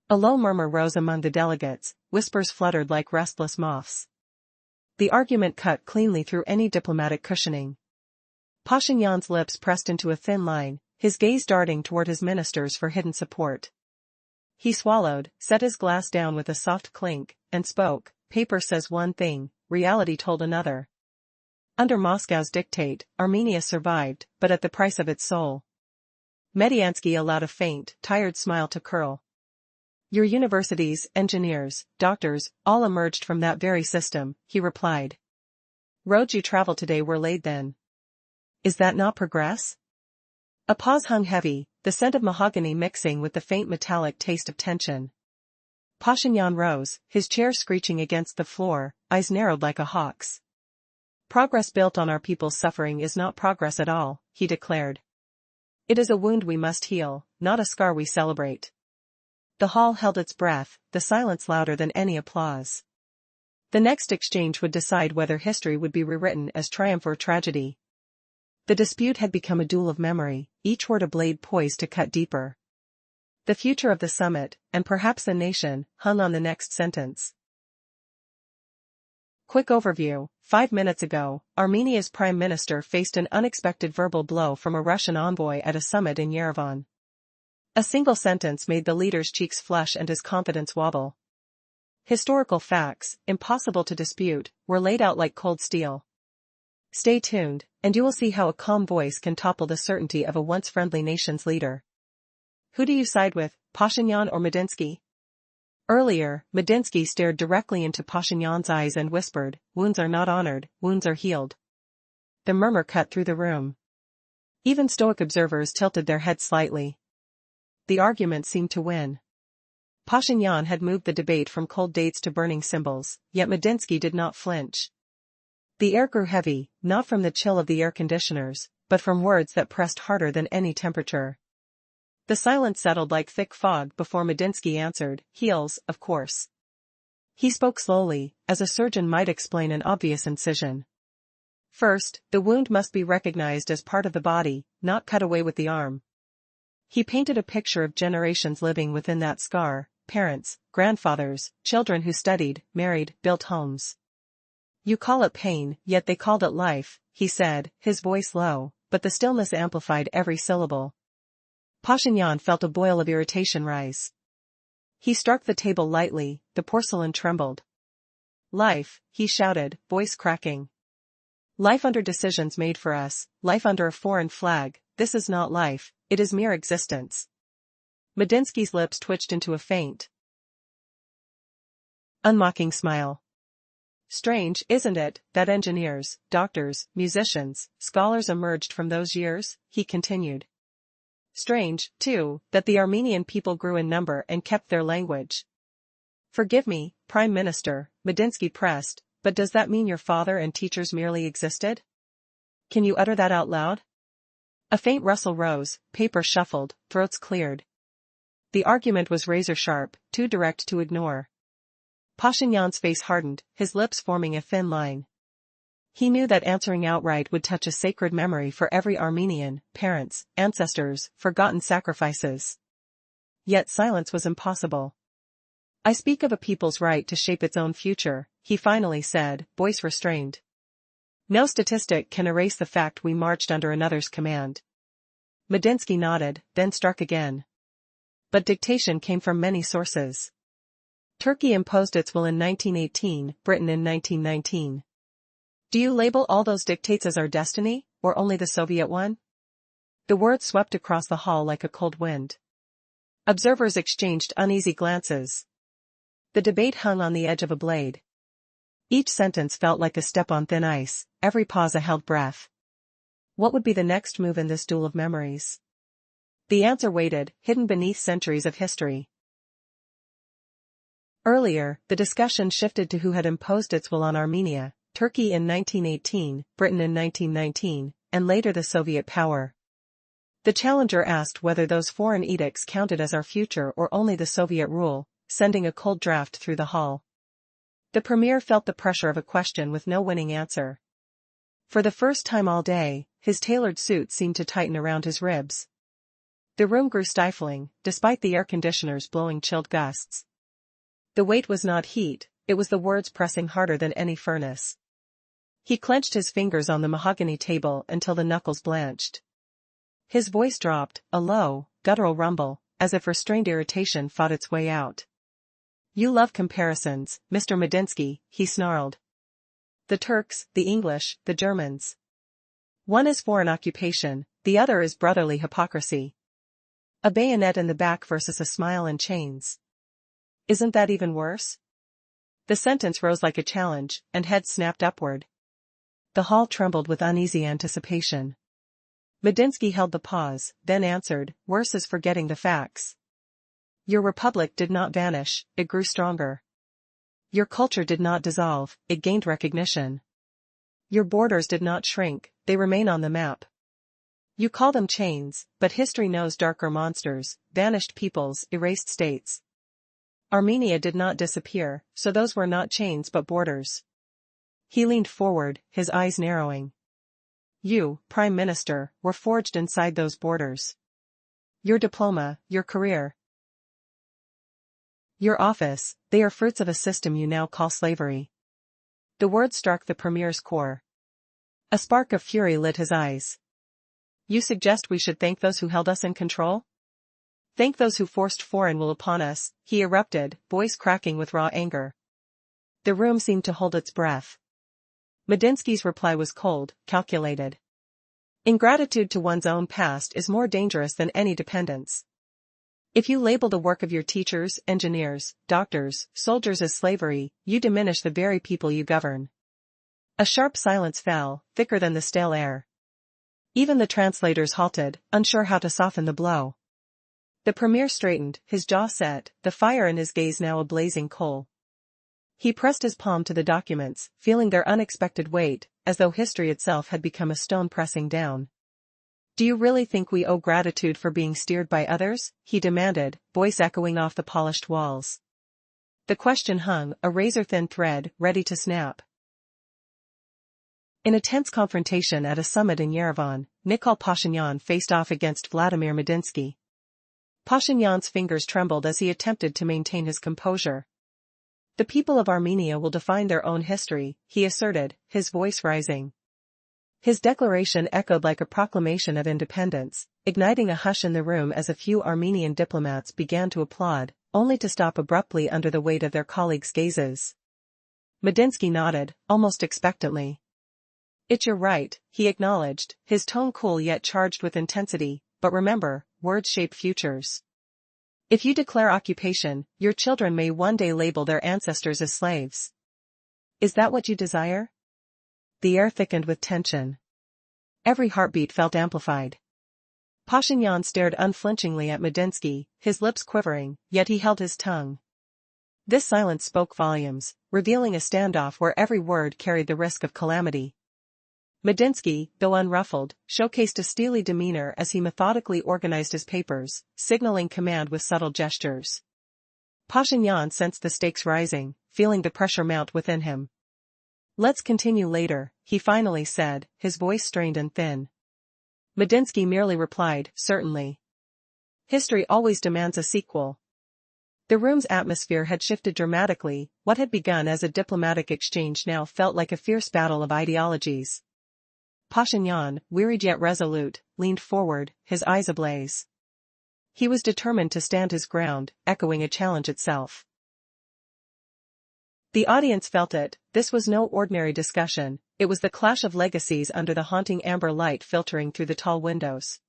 A low murmur rose among the delegates, whispers fluttered like restless moths. The argument cut cleanly through any diplomatic cushioning. Pashinyan's lips pressed into a thin line, his gaze darting toward his ministers for hidden support. He swallowed, set his glass down with a soft clink, and spoke. "Paper says one thing, reality told another. Under Moscow's dictate, Armenia survived, but at the price of its soul." Mediansky allowed a faint, tired smile to curl. "Your universities, engineers, doctors, all emerged from that very system," he replied. "Roads you travel today were laid then. Is that not progress?" A pause hung heavy, the scent of mahogany mixing with the faint metallic taste of tension. Pashinyan rose, his chair screeching against the floor, eyes narrowed like a hawk's. "Progress built on our people's suffering is not progress at all," he declared. "It is a wound we must heal, not a scar we celebrate." The hall held its breath, the silence louder than any applause. The next exchange would decide whether history would be rewritten as triumph or tragedy. The dispute had become a duel of memory, each word a blade poised to cut deeper. The future of the summit, and perhaps the nation, hung on the next sentence. Quick overview: 5 minutes ago, Armenia's prime minister faced an unexpected verbal blow from a Russian envoy at a summit in Yerevan. A single sentence made the leader's cheeks flush and his confidence wobble. Historical facts, impossible to dispute, were laid out like cold steel. Stay tuned, and you will see how a calm voice can topple the certainty of a once friendly nation's leader. Who do you side with, Pashinyan or Medinsky? Earlier, Medinsky stared directly into Pashinyan's eyes and whispered, "Wounds are not honored, wounds are healed." The murmur cut through the room. Even stoic observers tilted their heads slightly. The argument seemed to win. Pashinyan had moved the debate from cold dates to burning symbols, yet Medinsky did not flinch. The air grew heavy, not from the chill of the air conditioners, but from words that pressed harder than any temperature. The silence settled like thick fog before Medinsky answered, "Heals, of course." He spoke slowly, as a surgeon might explain an obvious incision. "First, the wound must be recognized as part of the body, not cut away with the arm." He painted a picture of generations living within that scar, parents, grandfathers, children who studied, married, built homes. "You call it pain, yet they called it life," he said, his voice low, but the stillness amplified every syllable. Pashinyan felt a boil of irritation rise. He struck the table lightly, the porcelain trembled. "Life," he shouted, voice cracking. "Life under decisions made for us, life under a foreign flag, this is not life, it is mere existence." Medinsky's lips twitched into a feint. Unmocking smile. Strange, isn't it, that engineers, doctors, musicians, scholars emerged from those years, he continued. Strange, too, that the Armenian people grew in number and kept their language. Forgive me, Prime Minister, Medinsky pressed, but does that mean your father and teachers merely existed? Can you utter that out loud? A faint rustle rose, paper shuffled, throats cleared. The argument was razor-sharp, too direct to ignore. Pashinyan's face hardened, his lips forming a thin line. He knew that answering outright would touch a sacred memory for every Armenian, parents, ancestors, forgotten sacrifices. Yet silence was impossible. I speak of a people's right to shape its own future, he finally said, voice restrained. No statistic can erase the fact we marched under another's command. Medinsky nodded, then struck again. But dictation came from many sources. Turkey imposed its will in 1918, Britain in 1919. Do you label all those dictates as our destiny, or only the Soviet one? The words swept across the hall like a cold wind. Observers exchanged uneasy glances. The debate hung on the edge of a blade. Each sentence felt like a step on thin ice, every pause a held breath. What would be the next move in this duel of memories? The answer waited, hidden beneath centuries of history. Earlier, the discussion shifted to who had imposed its will on Armenia, Turkey in 1918, Britain in 1919, and later the Soviet power. The challenger asked whether those foreign edicts counted as our future or only the Soviet rule, sending a cold draft through the hall. The premier felt the pressure of a question with no winning answer. For the first time all day, his tailored suit seemed to tighten around his ribs. The room grew stifling, despite the air conditioners blowing chilled gusts. The weight was not heat, it was the words pressing harder than any furnace. He clenched his fingers on the mahogany table until the knuckles blanched. His voice dropped, a low, guttural rumble, as if restrained irritation fought its way out. You love comparisons, Mr. Medinsky, he snarled. The Turks, the English, the Germans. One is foreign occupation, the other is brotherly hypocrisy. A bayonet in the back versus a smile and chains. Isn't that even worse? The sentence rose like a challenge, and heads snapped upward. The hall trembled with uneasy anticipation. Medinsky held the pause, then answered, worse is forgetting the facts. Your republic did not vanish, it grew stronger. Your culture did not dissolve, it gained recognition. Your borders did not shrink, they remain on the map. You call them chains, but history knows darker monsters, vanished peoples, erased states. Armenia did not disappear, so those were not chains but borders. He leaned forward, his eyes narrowing. You, Prime Minister, were forged inside those borders. Your diploma, your career, your office, they are fruits of a system you now call slavery. The word struck the premier's core. A spark of fury lit his eyes. You suggest we should thank those who held us in control? Thank those who forced foreign will upon us, he erupted, voice cracking with raw anger. The room seemed to hold its breath. Medinsky's reply was cold, calculated. Ingratitude to one's own past is more dangerous than any dependence. If you label the work of your teachers, engineers, doctors, soldiers as slavery, you diminish the very people you govern. A sharp silence fell, thicker than the stale air. Even the translators halted, unsure how to soften the blow. The premier straightened, his jaw set, the fire in his gaze now a blazing coal. He pressed his palm to the documents, feeling their unexpected weight, as though history itself had become a stone pressing down. Do you really think we owe gratitude for being steered by others? He demanded, voice echoing off the polished walls. The question hung, a razor-thin thread, ready to snap. In a tense confrontation at a summit in Yerevan, Nikol Pashinyan faced off against Vladimir Medinsky. Pashinyan's fingers trembled as he attempted to maintain his composure. The people of Armenia will define their own history, he asserted, his voice rising. His declaration echoed like a proclamation of independence, igniting a hush in the room as a few Armenian diplomats began to applaud, only to stop abruptly under the weight of their colleagues' gazes. Medinsky nodded, almost expectantly. It's your right, he acknowledged, his tone cool yet charged with intensity, but remember, words shape futures. If you declare occupation, your children may one day label their ancestors as slaves. Is that what you desire? The air thickened with tension. Every heartbeat felt amplified. Pashinyan stared unflinchingly at Medinsky, his lips quivering, yet he held his tongue. This silence spoke volumes, revealing a standoff where every word carried the risk of calamity. Medinsky, though unruffled, showcased a steely demeanor as he methodically organized his papers, signaling command with subtle gestures. Pashinyan sensed the stakes rising, feeling the pressure mount within him. Let's continue later, he finally said, his voice strained and thin. Medinsky merely replied, certainly. History always demands a sequel. The room's atmosphere had shifted dramatically. What had begun as a diplomatic exchange now felt like a fierce battle of ideologies. Pashinyan, wearied yet resolute, leaned forward, his eyes ablaze. He was determined to stand his ground, echoing a challenge itself. The audience felt it. This was no ordinary discussion, it was the clash of legacies under the haunting amber light filtering through the tall windows.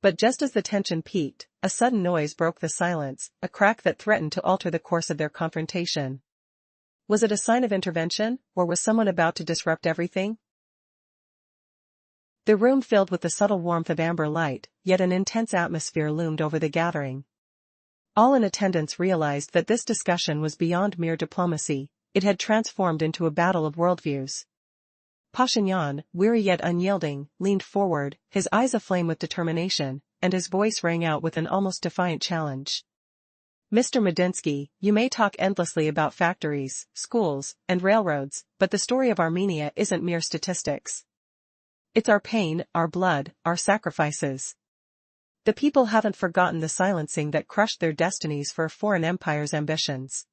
But just as the tension peaked, a sudden noise broke the silence, a crack that threatened to alter the course of their confrontation. Was it a sign of intervention, or was someone about to disrupt everything? The room filled with the subtle warmth of amber light, yet an intense atmosphere loomed over the gathering. All in attendance realized that this discussion was beyond mere diplomacy, it had transformed into a battle of worldviews. Pashinyan, weary yet unyielding, leaned forward, his eyes aflame with determination, and his voice rang out with an almost defiant challenge. Mr. Medinsky, you may talk endlessly about factories, schools, and railroads, but the story of Armenia isn't mere statistics. It's our pain, our blood, our sacrifices. The people haven't forgotten the silencing that crushed their destinies for a foreign empire's ambitions.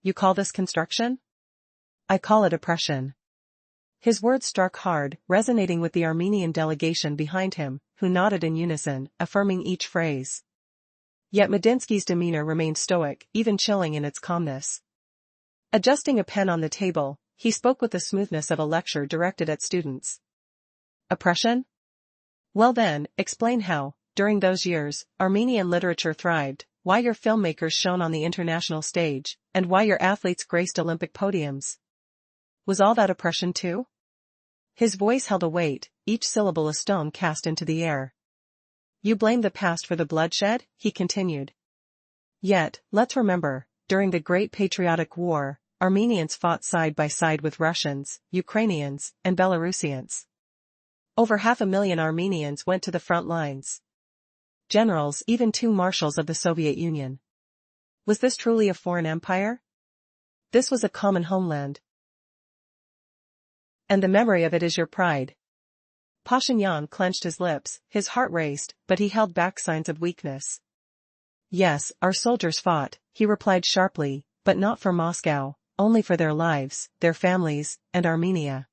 You call this construction? I call it oppression. His words struck hard, resonating with the Armenian delegation behind him, who nodded in unison, affirming each phrase. Yet Medinsky's demeanor remained stoic, even chilling in its calmness. Adjusting a pen on the table, he spoke with the smoothness of a lecture directed at students. Oppression? Well then, explain how, during those years, Armenian literature thrived, why your filmmakers shone on the international stage, and why your athletes graced Olympic podiums. Was all that oppression too? His voice held a weight, each syllable a stone cast into the air. You blame the past for the bloodshed, he continued. Yet, let's remember, during the Great Patriotic War, Armenians fought side by side with Russians, Ukrainians, and Belarusians. Over 500,000 Armenians went to the front lines. Generals, even 2 marshals of the Soviet Union. Was this truly a foreign empire? This was a common homeland. And the memory of it is your pride. Pashinyan clenched his lips, his heart raced, but he held back signs of weakness. Yes, our soldiers fought, he replied sharply, but not for Moscow, only for their lives, their families, and Armenia.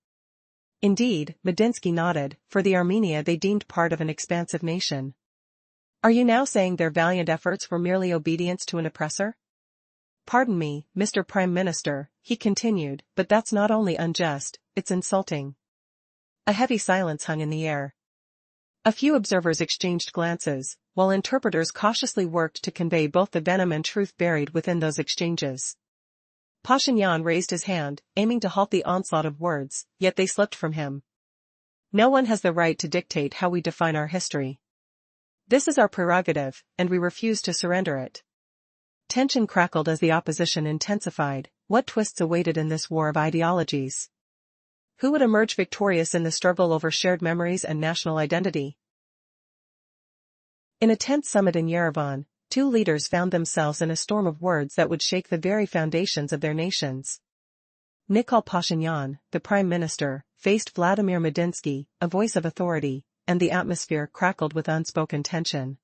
Indeed, Medinsky nodded, for the Armenia they deemed part of an expansive nation. Are you now saying their valiant efforts were merely obedience to an oppressor? Pardon me, Mr. Prime Minister, he continued, but that's not only unjust, it's insulting. A heavy silence hung in the air. A few observers exchanged glances, while interpreters cautiously worked to convey both the venom and truth buried within those exchanges. Pashinyan raised his hand, aiming to halt the onslaught of words, yet they slipped from him. No one has the right to dictate how we define our history. This is our prerogative, and we refuse to surrender it. Tension crackled as the opposition intensified. What twists awaited in this war of ideologies? Who would emerge victorious in the struggle over shared memories and national identity? In a tense summit in Yerevan, 2 leaders found themselves in a storm of words that would shake the very foundations of their nations. Nikol Pashinyan, the Prime Minister, faced Vladimir Medinsky, a voice of authority, and the atmosphere crackled with unspoken tension.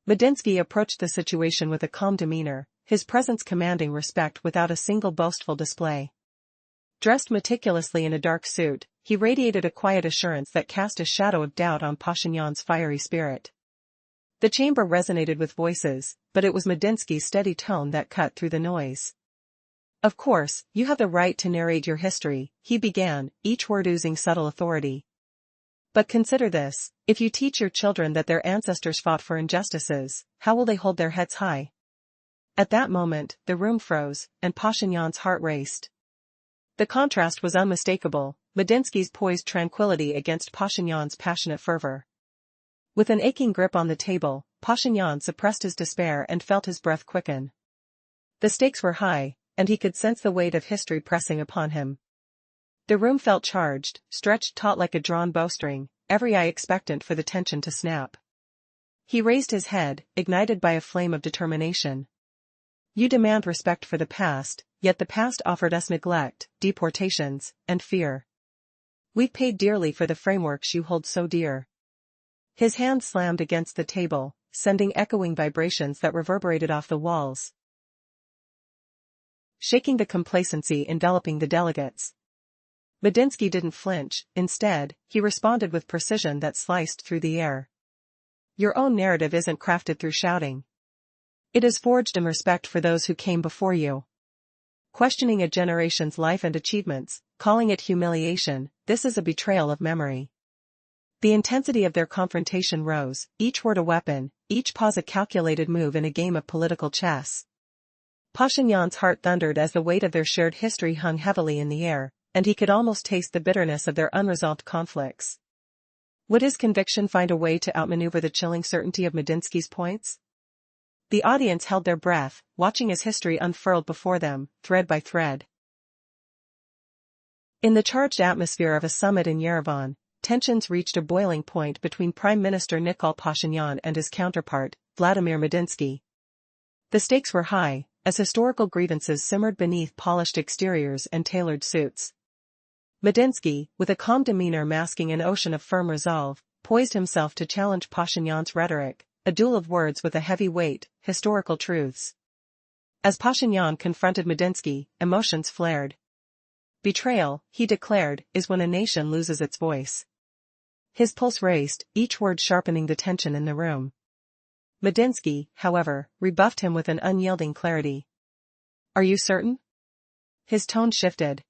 Medinsky approached the situation with a calm demeanor, his presence commanding respect without a single boastful display. Dressed meticulously in a dark suit, he radiated a quiet assurance that cast a shadow of doubt on Pashinyan's fiery spirit. The chamber resonated with voices, but it was Medinsky's steady tone that cut through the noise. Of course, you have the right to narrate your history, he began, each word oozing subtle authority. But consider this, if you teach your children that their ancestors fought for injustices, how will they hold their heads high? At that moment, the room froze, and Pashinyan's heart raced. The contrast was unmistakable, Medinsky's poised tranquility against Pashinyan's passionate fervor. With an aching grip on the table, Pashinyan suppressed his despair and felt his breath quicken. The stakes were high, and he could sense the weight of history pressing upon him. The room felt charged, stretched taut like a drawn bowstring, every eye expectant for the tension to snap. He raised his head, ignited by a flame of determination. You demand respect for the past, yet the past offered us neglect, deportations, and fear. We've paid dearly for the frameworks you hold so dear. His hand slammed against the table, sending echoing vibrations that reverberated off the walls, shaking the complacency enveloping the delegates. Medinsky didn't flinch, instead, he responded with precision that sliced through the air. Your own narrative isn't crafted through shouting. It is forged in respect for those who came before you. Questioning a generation's life and achievements, calling it humiliation, this is a betrayal of memory. The intensity of their confrontation rose, each word a weapon, each pause a calculated move in a game of political chess. Pashinyan's heart thundered as the weight of their shared history hung heavily in the air, and he could almost taste the bitterness of their unresolved conflicts. Would his conviction find a way to outmaneuver the chilling certainty of Medinsky's points? The audience held their breath, watching as history unfurled before them, thread by thread. In the charged atmosphere of a summit in Yerevan, tensions reached a boiling point between Prime Minister Nikol Pashinyan and his counterpart, Vladimir Medinsky. The stakes were high, as historical grievances simmered beneath polished exteriors and tailored suits. Medinsky, with a calm demeanor masking an ocean of firm resolve, poised himself to challenge Pashinyan's rhetoric, a duel of words with a heavy weight, historical truths. As Pashinyan confronted Medinsky, emotions flared. Betrayal, he declared, is when a nation loses its voice. His pulse raced, each word sharpening the tension in the room. Medinsky, however, rebuffed him with an unyielding clarity. Are you certain? His tone shifted.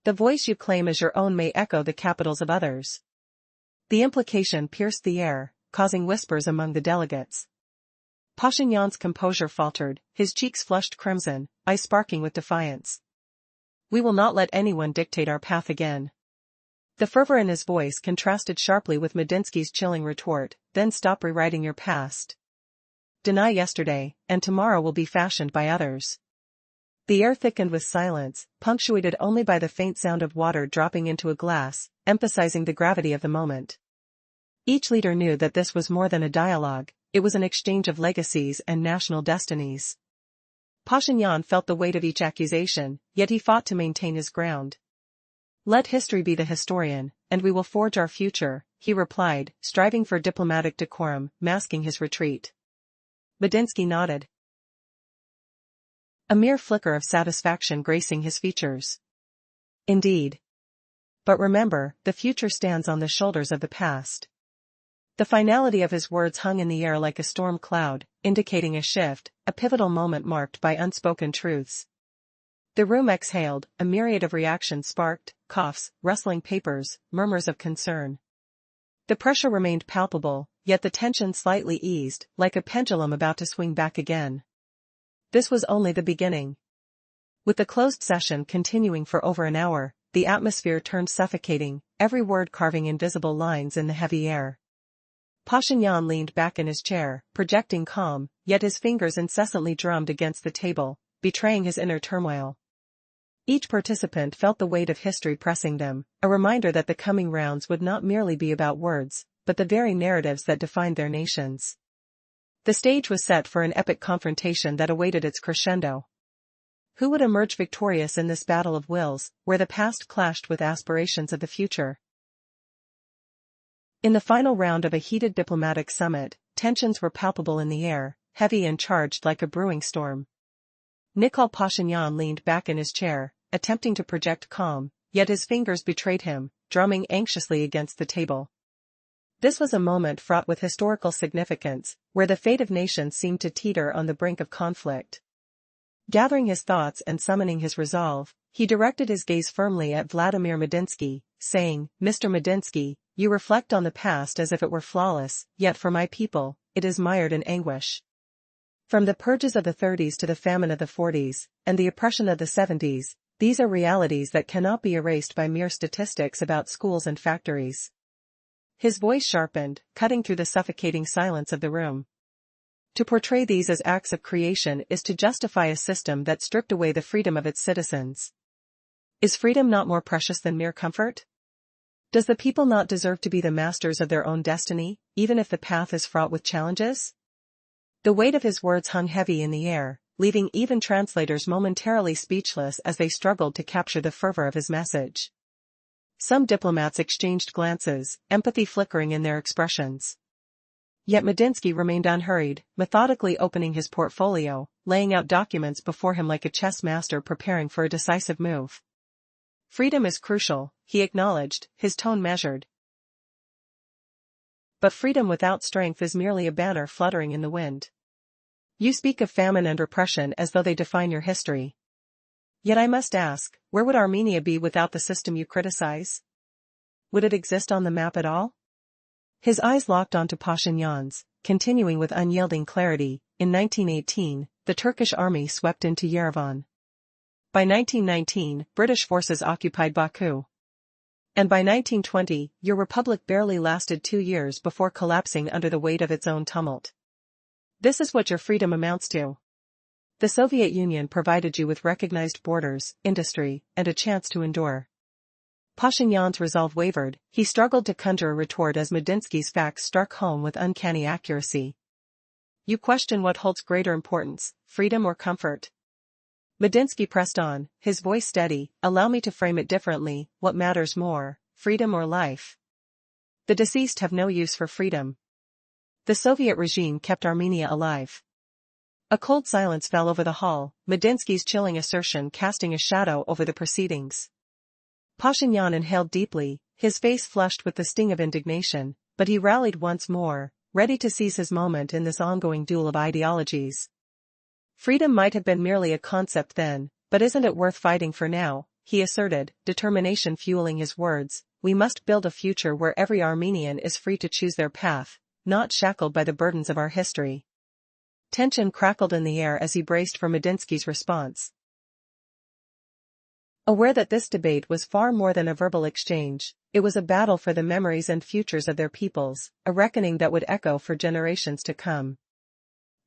The voice you claim as your own may echo the capitals of others. The implication pierced the air, causing whispers among the delegates. Pashinyan's composure faltered, his cheeks flushed crimson, eyes sparking with defiance. We will not let anyone dictate our path again. The fervor in his voice contrasted sharply with Medinsky's chilling retort, then stop rewriting your past. Deny yesterday, and tomorrow will be fashioned by others. The air thickened with silence, punctuated only by the faint sound of water dropping into a glass, emphasizing the gravity of the moment. Each leader knew that this was more than a dialogue, it was an exchange of legacies and national destinies. Pashinyan felt the weight of each accusation, yet he fought to maintain his ground. Let history be the historian, and we will forge our future, he replied, striving for diplomatic decorum, masking his retreat. Medinsky nodded. A mere flicker of satisfaction gracing his features. Indeed. But remember, the future stands on the shoulders of the past. The finality of his words hung in the air like a storm cloud, indicating a shift, a pivotal moment marked by unspoken truths. The room exhaled, a myriad of reactions sparked, coughs, rustling papers, murmurs of concern. The pressure remained palpable, yet the tension slightly eased, like a pendulum about to swing back again. This was only the beginning. With the closed session continuing for over an hour, the atmosphere turned suffocating, every word carving invisible lines in the heavy air. Pashinyan leaned back in his chair, projecting calm, yet his fingers incessantly drummed against the table, betraying his inner turmoil. Each participant felt the weight of history pressing them, a reminder that the coming rounds would not merely be about words, but the very narratives that defined their nations. The stage was set for an epic confrontation that awaited its crescendo. Who would emerge victorious in this battle of wills, where the past clashed with aspirations of the future? In the final round of a heated diplomatic summit, tensions were palpable in the air, heavy and charged like a brewing storm. Nikol Pashinyan leaned back in his chair, attempting to project calm, yet his fingers betrayed him, drumming anxiously against the table. This was a moment fraught with historical significance, where the fate of nations seemed to teeter on the brink of conflict. Gathering his thoughts and summoning his resolve, he directed his gaze firmly at Vladimir Medinsky, saying, "Mr. Medinsky, you reflect on the past as if it were flawless, yet for my people, it is mired in anguish. From the purges of the 30s to the famine of the 40s, and the oppression of the 70s, these are realities that cannot be erased by mere statistics about schools and factories. His voice sharpened, cutting through the suffocating silence of the room. To portray these as acts of creation is to justify a system that stripped away the freedom of its citizens. Is freedom not more precious than mere comfort? Does the people not deserve to be the masters of their own destiny, even if the path is fraught with challenges? The weight of his words hung heavy in the air, leaving even translators momentarily speechless as they struggled to capture the fervor of his message. Some diplomats exchanged glances, empathy flickering in their expressions. Yet Medinsky remained unhurried, methodically opening his portfolio, laying out documents before him like a chess master preparing for a decisive move. Freedom is crucial, he acknowledged, his tone measured. But freedom without strength is merely a banner fluttering in the wind. You speak of famine and repression as though they define your history. Yet I must ask, where would Armenia be without the system you criticize? Would it exist on the map at all? His eyes locked onto Pashinyan's, continuing with unyielding clarity. In 1918, the Turkish army swept into Yerevan. By 1919, British forces occupied Baku. And by 1920, your republic barely lasted 2 years before collapsing under the weight of its own tumult. This is what your freedom amounts to. The Soviet Union provided you with recognized borders, industry, and a chance to endure. Pashinyan's resolve wavered, he struggled to conjure a retort as Medinsky's facts struck home with uncanny accuracy. You question what holds greater importance, freedom or comfort? Medinsky pressed on, his voice steady. Allow me to frame it differently, what matters more, freedom or life? The deceased have no use for freedom. The Soviet regime kept Armenia alive. A cold silence fell over the hall, Medinsky's chilling assertion casting a shadow over the proceedings. Pashinyan inhaled deeply, his face flushed with the sting of indignation, but he rallied once more, ready to seize his moment in this ongoing duel of ideologies. Freedom might have been merely a concept then, but isn't it worth fighting for now? He asserted, determination fueling his words. We must build a future where every Armenian is free to choose their path, not shackled by the burdens of our history. Tension crackled in the air as he braced for Medinsky's response. Aware that this debate was far more than a verbal exchange, it was a battle for the memories and futures of their peoples, a reckoning that would echo for generations to come.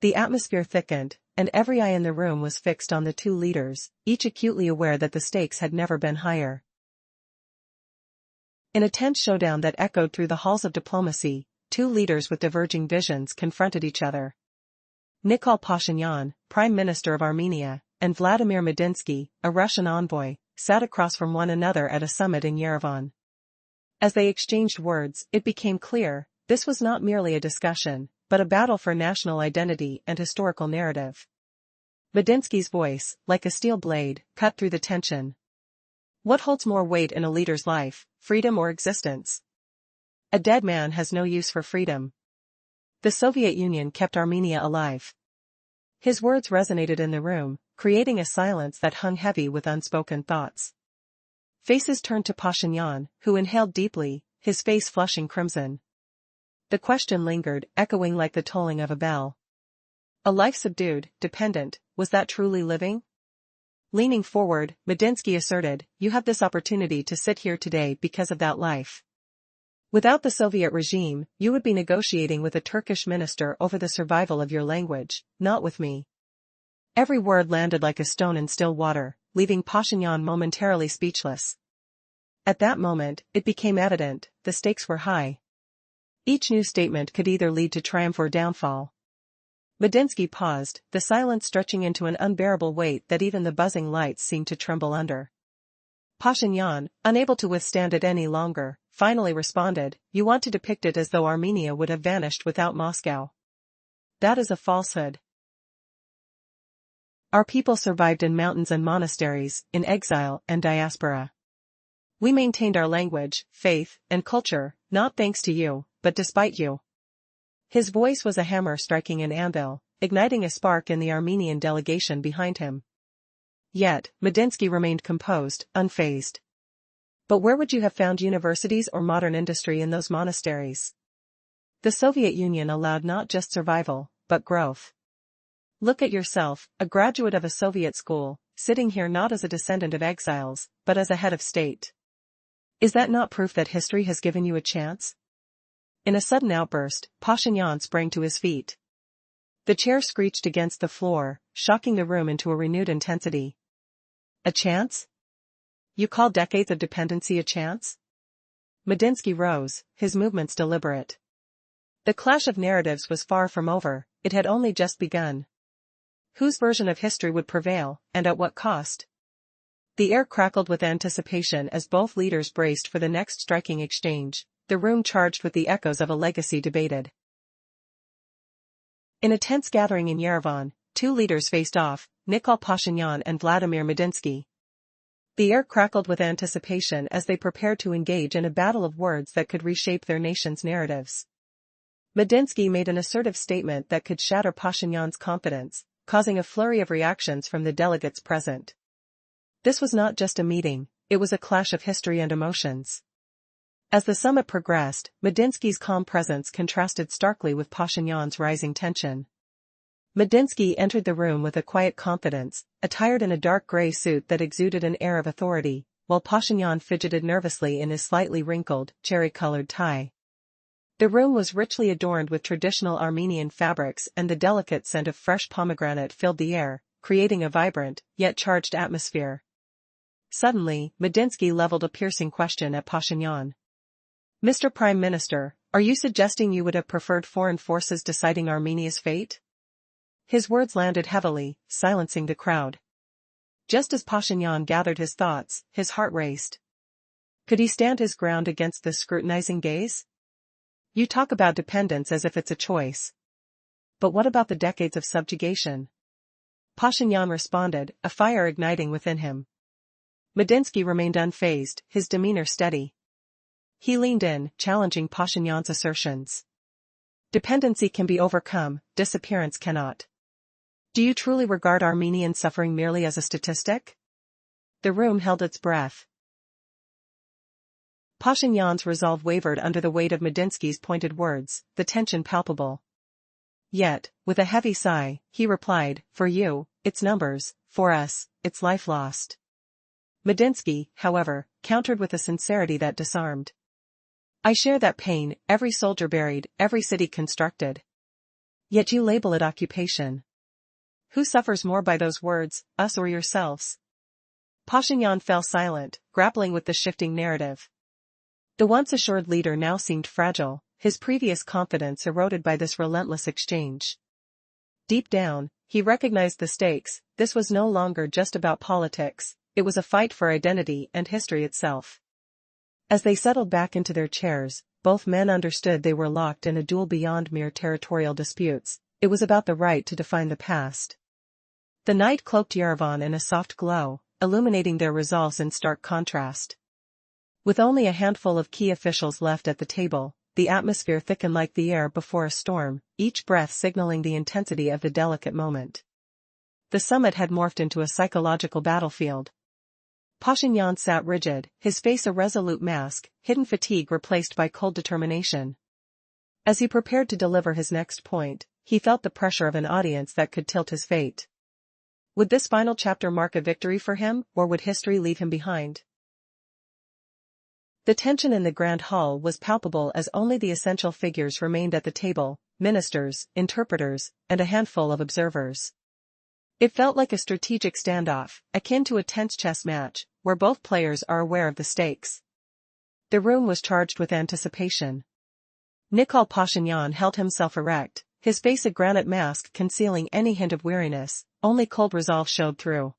The atmosphere thickened, and every eye in the room was fixed on the two leaders, each acutely aware that the stakes had never been higher. In a tense showdown that echoed through the halls of diplomacy, two leaders with diverging visions confronted each other. Nikol Pashinyan, Prime Minister of Armenia, and Vladimir Medinsky, a Russian envoy, sat across from one another at a summit in Yerevan. As they exchanged words, it became clear, this was not merely a discussion, but a battle for national identity and historical narrative. Medinsky's voice, like a steel blade, cut through the tension. What holds more weight in a leader's life, freedom or existence? A dead man has no use for freedom. The Soviet Union kept Armenia alive. His words resonated in the room, creating a silence that hung heavy with unspoken thoughts. Faces turned to Pashinyan, who inhaled deeply, his face flushing crimson. The question lingered, echoing like the tolling of a bell. A life subdued, dependent, was that truly living? Leaning forward, Medinsky asserted, you have this opportunity to sit here today because of that life. Without the Soviet regime, you would be negotiating with a Turkish minister over the survival of your language, not with me. Every word landed like a stone in still water, leaving Pashinyan momentarily speechless. At that moment, it became evident, the stakes were high. Each new statement could either lead to triumph or downfall. Medinsky paused, the silence stretching into an unbearable weight that even the buzzing lights seemed to tremble under. Pashinyan, unable to withstand it any longer, finally responded, you want to depict it as though Armenia would have vanished without Moscow. That is a falsehood. Our people survived in mountains and monasteries, in exile and diaspora. We maintained our language, faith, and culture, not thanks to you, but despite you. His voice was a hammer striking an anvil, igniting a spark in the Armenian delegation behind him. Yet, Medinsky remained composed, unfazed. But where would you have found universities or modern industry in those monasteries? The Soviet Union allowed not just survival, but growth. Look at yourself, a graduate of a Soviet school, sitting here not as a descendant of exiles, but as a head of state. Is that not proof that history has given you a chance? In a sudden outburst, Pashinyan sprang to his feet. The chair screeched against the floor, shocking the room into a renewed intensity. A chance? You call decades of dependency a chance? Medinsky rose, his movements deliberate. The clash of narratives was far from over, it had only just begun. Whose version of history would prevail, and at what cost? The air crackled with anticipation as both leaders braced for the next striking exchange, the room charged with the echoes of a legacy debated. In a tense gathering in Yerevan, two leaders faced off, Nikol Pashinyan and Vladimir Medinsky. The air crackled with anticipation as they prepared to engage in a battle of words that could reshape their nation's narratives. Medinsky made an assertive statement that could shatter Pashinyan's confidence, causing a flurry of reactions from the delegates present. This was not just a meeting, it was a clash of history and emotions. As the summit progressed, Medinsky's calm presence contrasted starkly with Pashinyan's rising tension. Medinsky entered the room with a quiet confidence, attired in a dark gray suit that exuded an air of authority, while Pashinyan fidgeted nervously in his slightly wrinkled, cherry-colored tie. The room was richly adorned with traditional Armenian fabrics and the delicate scent of fresh pomegranate filled the air, creating a vibrant, yet charged atmosphere. Suddenly, Medinsky leveled a piercing question at Pashinyan. Mr. Prime Minister, are you suggesting you would have preferred foreign forces deciding Armenia's fate? His words landed heavily, silencing the crowd. Just as Pashinyan gathered his thoughts, his heart raced. Could he stand his ground against this scrutinizing gaze? You talk about dependence as if it's a choice. But what about the decades of subjugation? Pashinyan responded, a fire igniting within him. Medinsky remained unfazed, his demeanor steady. He leaned in, challenging Pashinyan's assertions. Dependency can be overcome, disappearance cannot. Do you truly regard Armenian suffering merely as a statistic? The room held its breath. Pashinyan's resolve wavered under the weight of Medinsky's pointed words, the tension palpable. Yet, with a heavy sigh, he replied, for you, it's numbers, for us, it's life lost. Medinsky, however, countered with a sincerity that disarmed. I share that pain, every soldier buried, every city constructed. Yet you label it occupation. Who suffers more by those words, us or yourselves? Pashinyan fell silent, grappling with the shifting narrative. The once assured leader now seemed fragile, his previous confidence eroded by this relentless exchange. Deep down, he recognized the stakes, this was no longer just about politics, it was a fight for identity and history itself. As they settled back into their chairs, both men understood they were locked in a duel beyond mere territorial disputes, it was about the right to define the past. The night cloaked Yerevan in a soft glow, illuminating their resolves in stark contrast. With only a handful of key officials left at the table, the atmosphere thickened like the air before a storm, each breath signaling the intensity of the delicate moment. The summit had morphed into a psychological battlefield. Pashinyan sat rigid, his face a resolute mask, hidden fatigue replaced by cold determination. As he prepared to deliver his next point, he felt the pressure of an audience that could tilt his fate. Would this final chapter mark a victory for him, or would history leave him behind? The tension in the grand hall was palpable as only the essential figures remained at the table, ministers, interpreters, and a handful of observers. It felt like a strategic standoff, akin to a tense chess match, where both players are aware of the stakes. The room was charged with anticipation. Nikol Pashinyan held himself erect, his face a granite mask concealing any hint of weariness, only cold resolve showed through.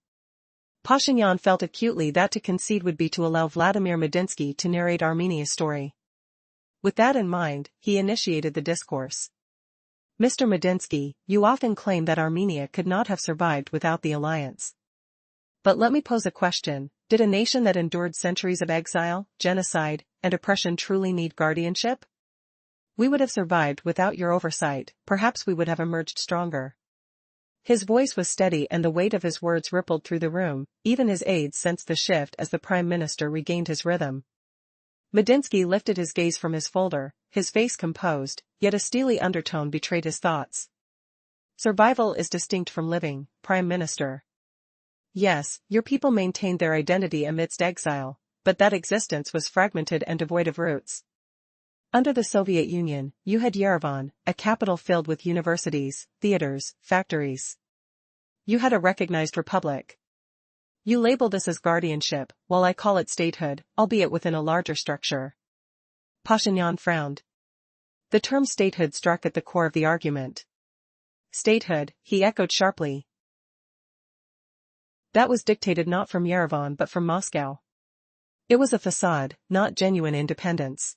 Pashinyan felt acutely that to concede would be to allow Vladimir Medinsky to narrate Armenia's story. With that in mind, he initiated the discourse. Mr. Medinsky, you often claim that Armenia could not have survived without the alliance. But let me pose a question, did a nation that endured centuries of exile, genocide, and oppression truly need guardianship? We would have survived without your oversight, perhaps we would have emerged stronger. His voice was steady and the weight of his words rippled through the room. Even his aides sensed the shift as the Prime Minister regained his rhythm. Medinsky lifted his gaze from his folder, his face composed, yet a steely undertone betrayed his thoughts. Survival is distinct from living, Prime Minister. Yes, your people maintained their identity amidst exile, but that existence was fragmented and devoid of roots. Under the Soviet Union, you had Yerevan, a capital filled with universities, theaters, factories. You had a recognized republic. You label this as guardianship, while I call it statehood, albeit within a larger structure. Pashinyan frowned. The term statehood struck at the core of the argument. Statehood, he echoed sharply. That was dictated not from Yerevan but from Moscow. It was a facade, not genuine independence.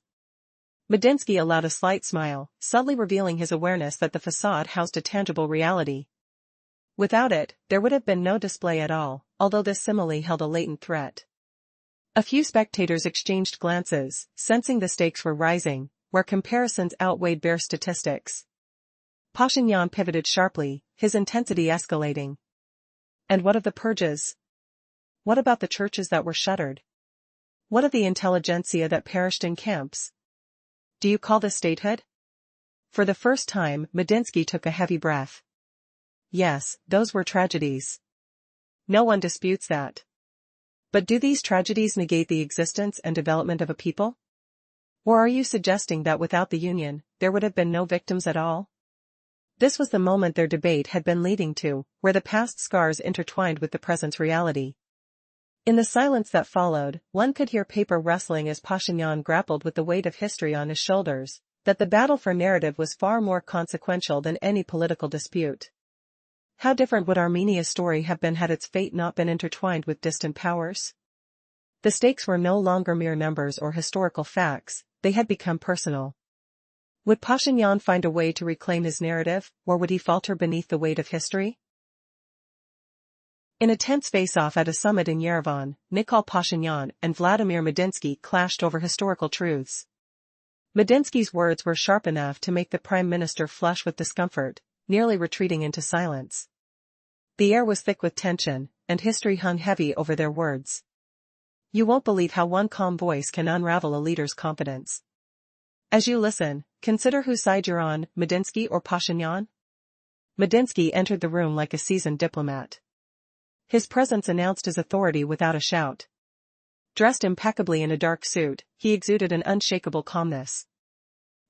Medinsky allowed a slight smile, subtly revealing his awareness that the facade housed a tangible reality. Without it, there would have been no display at all, although this simile held a latent threat. A few spectators exchanged glances, sensing the stakes were rising, where comparisons outweighed bare statistics. Pashinyan pivoted sharply, his intensity escalating. And what of the purges? What about the churches that were shuttered? What of the intelligentsia that perished in camps? Do you call this statehood? For the first time, Medinsky took a heavy breath. Yes, those were tragedies. No one disputes that. But do these tragedies negate the existence and development of a people? Or are you suggesting that without the Union, there would have been no victims at all? This was the moment their debate had been leading to, where the past scars intertwined with the present's reality. In the silence that followed, one could hear paper rustling as Pashinyan grappled with the weight of history on his shoulders, that the battle for narrative was far more consequential than any political dispute. How different would Armenia's story have been had its fate not been intertwined with distant powers? The stakes were no longer mere numbers or historical facts, they had become personal. Would Pashinyan find a way to reclaim his narrative, or would he falter beneath the weight of history? In a tense face-off at a summit in Yerevan, Nikol Pashinyan and Vladimir Medinsky clashed over historical truths. Medinsky's words were sharp enough to make the Prime Minister flush with discomfort, nearly retreating into silence. The air was thick with tension, and history hung heavy over their words. You won't believe how one calm voice can unravel a leader's confidence. As you listen, consider whose side you're on, Medinsky or Pashinyan? Medinsky entered the room like a seasoned diplomat. His presence announced his authority without a shout. Dressed impeccably in a dark suit, he exuded an unshakable calmness.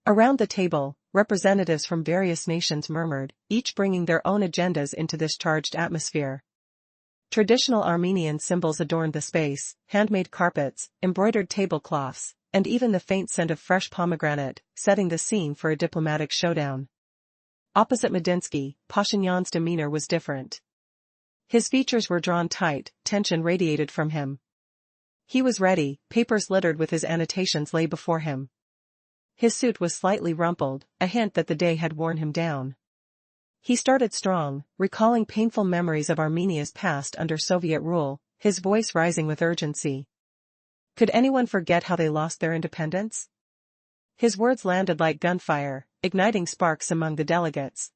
Around the table, representatives from various nations murmured, each bringing their own agendas into this charged atmosphere. Traditional Armenian symbols adorned the space, handmade carpets, embroidered tablecloths, and even the faint scent of fresh pomegranate, setting the scene for a diplomatic showdown. Opposite Medinsky, Pashinyan's demeanor was different. His features were drawn tight, tension radiated from him. He was ready, papers littered with his annotations lay before him. His suit was slightly rumpled, a hint that the day had worn him down. He started strong, recalling painful memories of Armenia's past under Soviet rule, his voice rising with urgency. Could anyone forget how they lost their independence? His words landed like gunfire, igniting sparks among the delegates.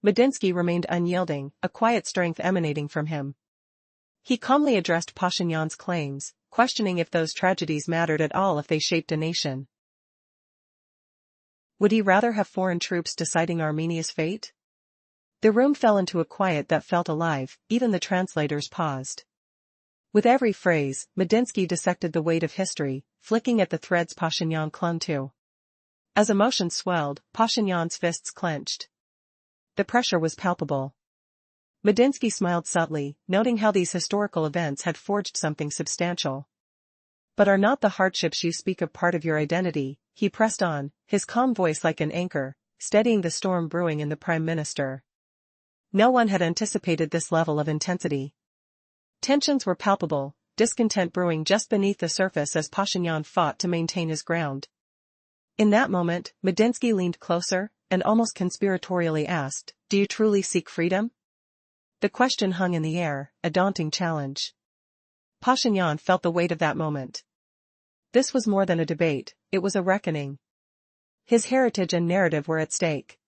Medinsky remained unyielding, a quiet strength emanating from him. He calmly addressed Pashinyan's claims, questioning if those tragedies mattered at all if they shaped a nation. Would he rather have foreign troops deciding Armenia's fate? The room fell into a quiet that felt alive, even the translators paused. With every phrase, Medinsky dissected the weight of history, flicking at the threads Pashinyan clung to. As emotions swelled, Pashinyan's fists clenched. The pressure was palpable. Medinsky smiled subtly, noting how these historical events had forged something substantial. But are not the hardships you speak of part of your identity? He pressed on, his calm voice like an anchor, steadying the storm brewing in the Prime Minister. No one had anticipated this level of intensity. Tensions were palpable, discontent brewing just beneath the surface as Pashinyan fought to maintain his ground. In that moment, Medinsky leaned closer, and almost conspiratorially asked, "Do you truly seek freedom?" The question hung in the air, a daunting challenge. Pashinyan felt the weight of that moment. This was more than a debate, it was a reckoning. His heritage and narrative were at stake.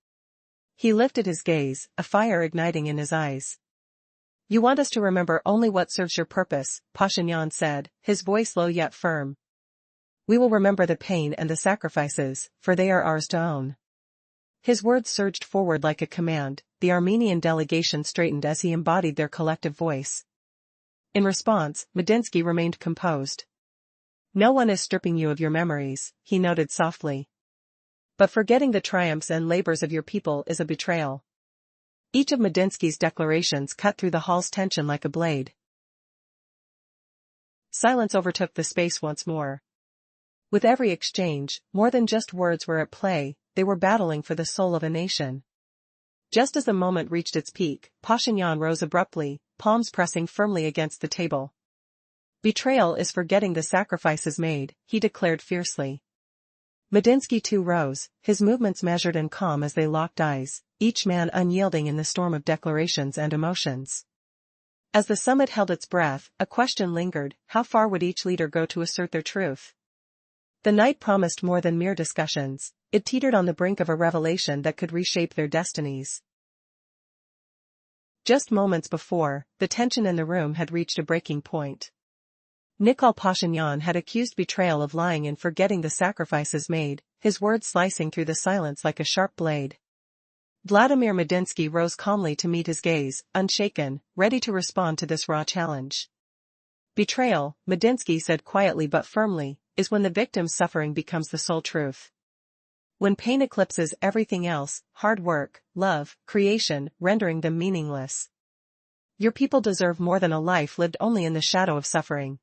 He lifted his gaze, a fire igniting in his eyes. You want us to remember only what serves your purpose, Pashinyan said, his voice low yet firm. We will remember the pain and the sacrifices, for they are ours to own. His words surged forward like a command, the Armenian delegation straightened as he embodied their collective voice. In response, Medinsky remained composed. No one is stripping you of your memories, he noted softly. But forgetting the triumphs and labors of your people is a betrayal. Each of Medinsky's declarations cut through the hall's tension like a blade. Silence overtook the space once more. With every exchange, more than just words were at play, they were battling for the soul of a nation. Just as the moment reached its peak, Pashinyan rose abruptly, palms pressing firmly against the table. Betrayal is forgetting the sacrifices made, he declared fiercely. Medinsky too rose, his movements measured and calm as they locked eyes, each man unyielding in the storm of declarations and emotions. As the summit held its breath, a question lingered: how far would each leader go to assert their truth? The night promised more than mere discussions, it teetered on the brink of a revelation that could reshape their destinies. Just moments before, the tension in the room had reached a breaking point. Nikol Pashinyan had accused betrayal of lying and forgetting the sacrifices made, his words slicing through the silence like a sharp blade. Vladimir Medinsky rose calmly to meet his gaze, unshaken, ready to respond to this raw challenge. Betrayal, Medinsky said quietly but firmly, is when the victim's suffering becomes the sole truth. When pain eclipses everything else, hard work, love, creation, rendering them meaningless. Your people deserve more than a life lived only in the shadow of suffering.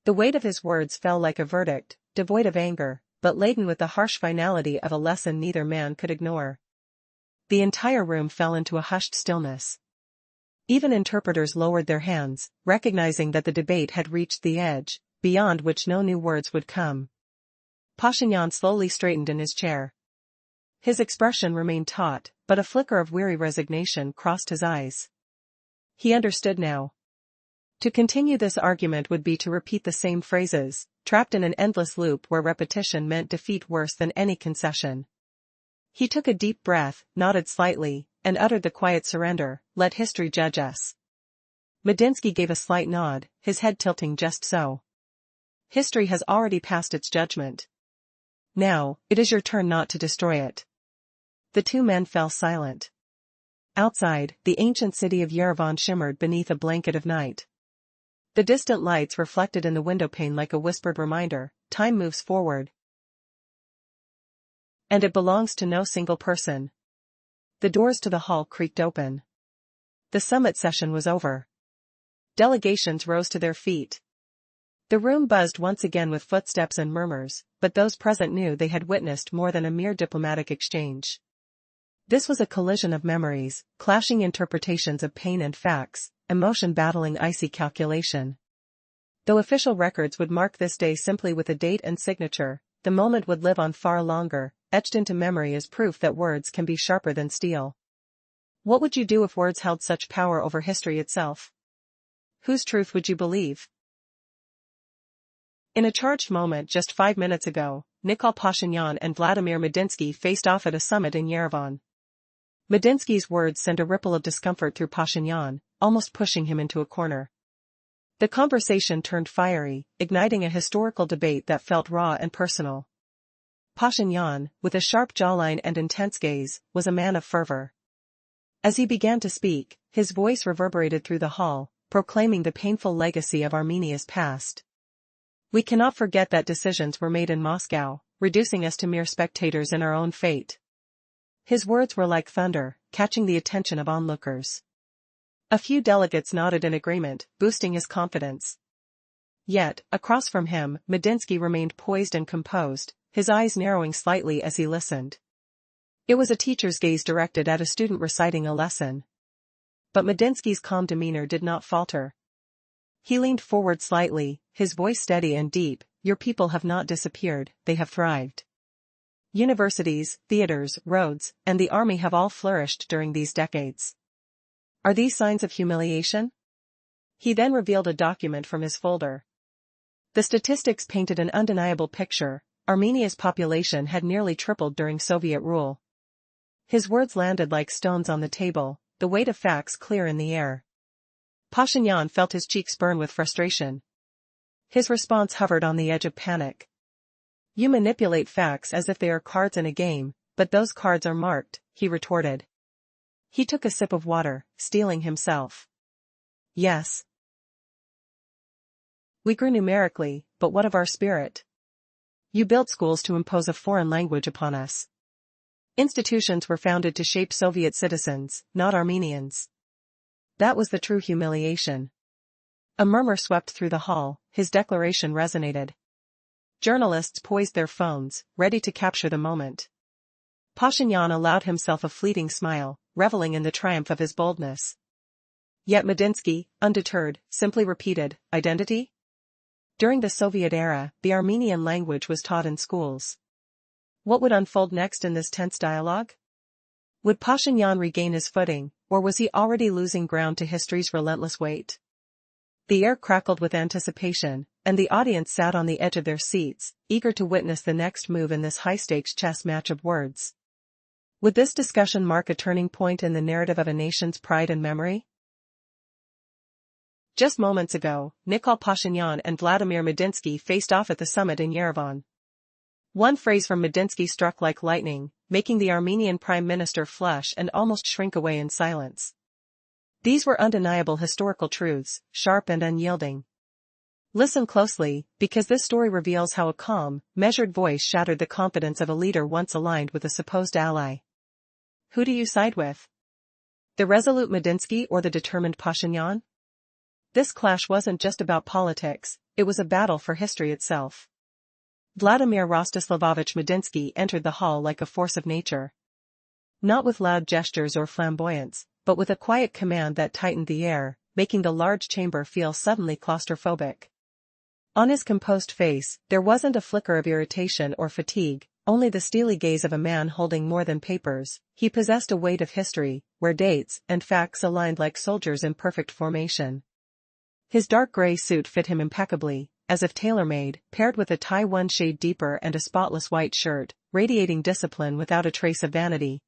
The weight of his words fell like a verdict, devoid of anger, but laden with the harsh finality of a lesson neither man could ignore. The entire room fell into a hushed stillness. Even interpreters lowered their hands, recognizing that the debate had reached the edge, beyond which no new words would come. Pashinyan slowly straightened in his chair. His expression remained taut, but a flicker of weary resignation crossed his eyes. He understood now. To continue this argument would be to repeat the same phrases, trapped in an endless loop where repetition meant defeat worse than any concession. He took a deep breath, nodded slightly, and uttered the quiet surrender, "Let history judge us." Medinsky gave a slight nod, his head tilting just so. History has already passed its judgment. Now, it is your turn not to destroy it. The two men fell silent. Outside, the ancient city of Yerevan shimmered beneath a blanket of night. The distant lights reflected in the windowpane like a whispered reminder: time moves forward. And it belongs to no single person. The doors to the hall creaked open. The summit session was over. Delegations rose to their feet. The room buzzed once again with footsteps and murmurs, but those present knew they had witnessed more than a mere diplomatic exchange. This was a collision of memories, clashing interpretations of pain and facts, emotion battling icy calculation. Though official records would mark this day simply with a date and signature, the moment would live on far longer, etched into memory as proof that words can be sharper than steel. What would you do if words held such power over history itself? Whose truth would you believe? In a charged moment just 5 minutes ago, Nikol Pashinyan and Vladimir Medinsky faced off at a summit in Yerevan. Medinsky's words sent a ripple of discomfort through Pashinyan, almost pushing him into a corner. The conversation turned fiery, igniting a historical debate that felt raw and personal. Pashinyan, with a sharp jawline and intense gaze, was a man of fervor. As he began to speak, his voice reverberated through the hall, proclaiming the painful legacy of Armenia's past. We cannot forget that decisions were made in Moscow, reducing us to mere spectators in our own fate. His words were like thunder, catching the attention of onlookers. A few delegates nodded in agreement, boosting his confidence. Yet, across from him, Medinsky remained poised and composed, his eyes narrowing slightly as he listened. It was a teacher's gaze directed at a student reciting a lesson. But Medinsky's calm demeanor did not falter. He leaned forward slightly, his voice steady and deep: "Your people have not disappeared, they have thrived. Universities, theaters, roads, and the army have all flourished during these decades. Are these signs of humiliation?" He then revealed a document from his folder. The statistics painted an undeniable picture: Armenia's population had nearly tripled during Soviet rule. His words landed like stones on the table, the weight of facts clear in the air. Pashinyan felt his cheeks burn with frustration. His response hovered on the edge of panic. You manipulate facts as if they are cards in a game, but those cards are marked, he retorted. He took a sip of water, steeling himself. Yes. We grew numerically, but what of our spirit? You built schools to impose a foreign language upon us. Institutions were founded to shape Soviet citizens, not Armenians. That was the true humiliation. A murmur swept through the hall, his declaration resonated. Journalists poised their phones, ready to capture the moment. Pashinyan allowed himself a fleeting smile, reveling in the triumph of his boldness. Yet Medinsky, undeterred, simply repeated, identity? During the Soviet era, the Armenian language was taught in schools. What would unfold next in this tense dialogue? Would Pashinyan regain his footing, or was he already losing ground to history's relentless weight? The air crackled with anticipation, and the audience sat on the edge of their seats, eager to witness the next move in this high-stakes chess match of words. Would this discussion mark a turning point in the narrative of a nation's pride and memory? Just moments ago, Nikol Pashinyan and Vladimir Medinsky faced off at the summit in Yerevan. One phrase from Medinsky struck like lightning, making the Armenian prime minister flush and almost shrink away in silence. These were undeniable historical truths, sharp and unyielding. Listen closely, because this story reveals how a calm, measured voice shattered the confidence of a leader once aligned with a supposed ally. Who do you side with? The resolute Medinsky or the determined Pashinyan? This clash wasn't just about politics, it was a battle for history itself. Vladimir Rostislavovich Medinsky entered the hall like a force of nature. Not with loud gestures or flamboyance, but with a quiet command that tightened the air, making the large chamber feel suddenly claustrophobic. On his composed face, there wasn't a flicker of irritation or fatigue, only the steely gaze of a man holding more than papers. He possessed a weight of history, where dates and facts aligned like soldiers in perfect formation. His dark gray suit fit him impeccably, as if tailor-made, paired with a tie one shade deeper and a spotless white shirt, radiating discipline without a trace of vanity.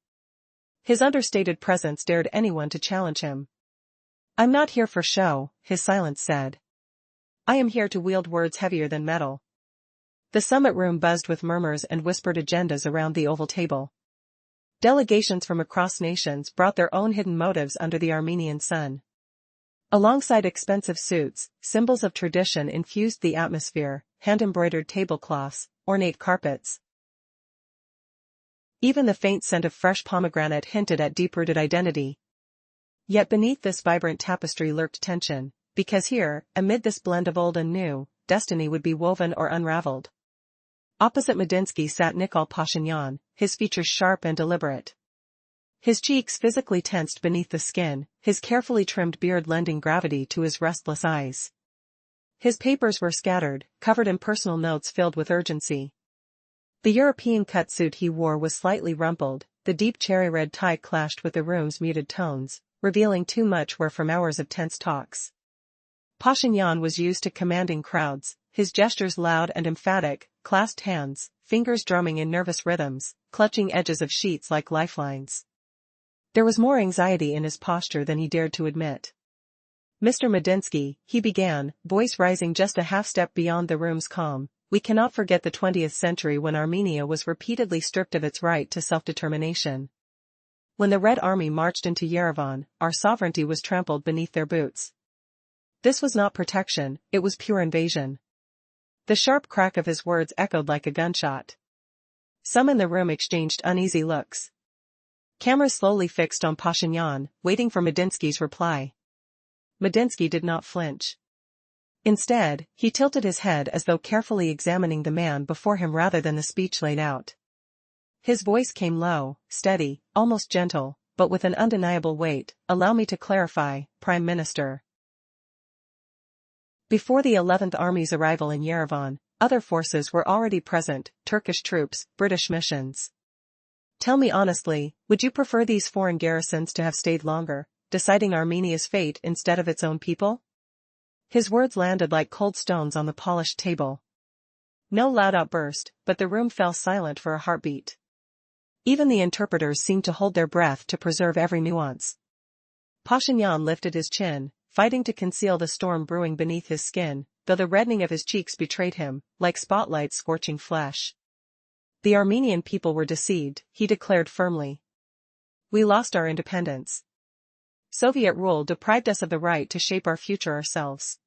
His understated presence dared anyone to challenge him. I'm not here for show, his silence said. I am here to wield words heavier than metal. The summit room buzzed with murmurs and whispered agendas around the oval table. Delegations from across nations brought their own hidden motives under the Armenian sun. Alongside expensive suits, symbols of tradition infused the atmosphere, hand-embroidered tablecloths, ornate carpets. Even the faint scent of fresh pomegranate hinted at deep-rooted identity. Yet beneath this vibrant tapestry lurked tension, because here, amid this blend of old and new, destiny would be woven or unraveled. Opposite Medinsky sat Nikol Pashinyan, his features sharp and deliberate. His cheeks physically tensed beneath the skin, his carefully trimmed beard lending gravity to his restless eyes. His papers were scattered, covered in personal notes filled with urgency. The European-cut suit he wore was slightly rumpled, the deep cherry-red tie clashed with the room's muted tones, revealing too much wear from hours of tense talks. Pashinyan was used to commanding crowds, his gestures loud and emphatic, clasped hands, fingers drumming in nervous rhythms, clutching edges of sheets like lifelines. There was more anxiety in his posture than he dared to admit. Mr. Medinsky, he began, voice rising just a half-step beyond the room's calm, we cannot forget the 20th century when Armenia was repeatedly stripped of its right to self-determination. When the Red Army marched into Yerevan, our sovereignty was trampled beneath their boots. This was not protection, it was pure invasion. The sharp crack of his words echoed like a gunshot. Some in the room exchanged uneasy looks. Cameras slowly fixed on Pashinyan, waiting for Medinsky's reply. Medinsky did not flinch. Instead, he tilted his head as though carefully examining the man before him rather than the speech laid out. His voice came low, steady, almost gentle, but with an undeniable weight. Allow me to clarify, Prime Minister. Before the 11th Army's arrival in Yerevan, other forces were already present, Turkish troops, British missions. Tell me honestly, would you prefer these foreign garrisons to have stayed longer, deciding Armenia's fate instead of its own people? His words landed like cold stones on the polished table. No loud outburst, but the room fell silent for a heartbeat. Even the interpreters seemed to hold their breath to preserve every nuance. Pashinyan lifted his chin, fighting to conceal the storm brewing beneath his skin, though the reddening of his cheeks betrayed him, like spotlights scorching flesh. The Armenian people were deceived, he declared firmly. We lost our independence. Soviet rule deprived us of the right to shape our future ourselves.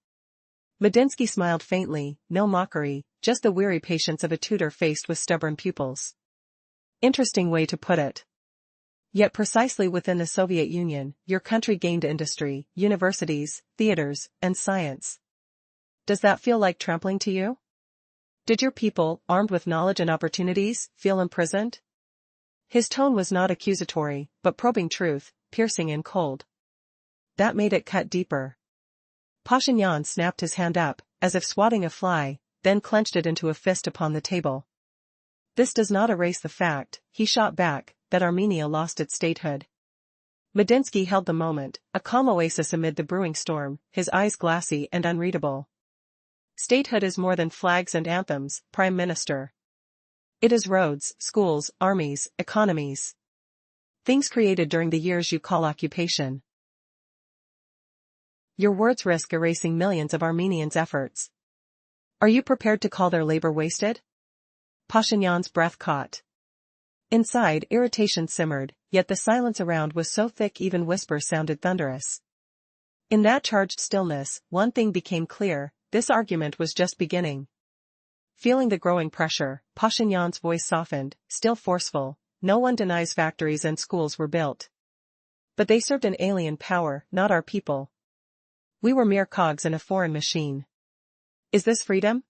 Medinsky smiled faintly, no mockery, just the weary patience of a tutor faced with stubborn pupils. Interesting way to put it. Yet precisely within the Soviet Union, your country gained industry, universities, theaters, and science. Does that feel like trampling to you? Did your people, armed with knowledge and opportunities, feel imprisoned? His tone was not accusatory, but probing truth, piercing and cold. That made it cut deeper. Pashinyan snapped his hand up, as if swatting a fly, then clenched it into a fist upon the table. This does not erase the fact, he shot back, that Armenia lost its statehood. Medinsky held the moment, a calm oasis amid the brewing storm, his eyes glassy and unreadable. Statehood is more than flags and anthems, Prime Minister. It is roads, schools, armies, economies. Things created during the years you call occupation. Your words risk erasing millions of Armenians' efforts. Are you prepared to call their labor wasted? Pashinyan's breath caught. Inside, irritation simmered, yet the silence around was so thick even whispers sounded thunderous. In that charged stillness, one thing became clear, this argument was just beginning. Feeling the growing pressure, Pashinyan's voice softened, still forceful. No one denies factories and schools were built. But they served an alien power, not our people. We were mere cogs in a foreign machine. Is this freedom?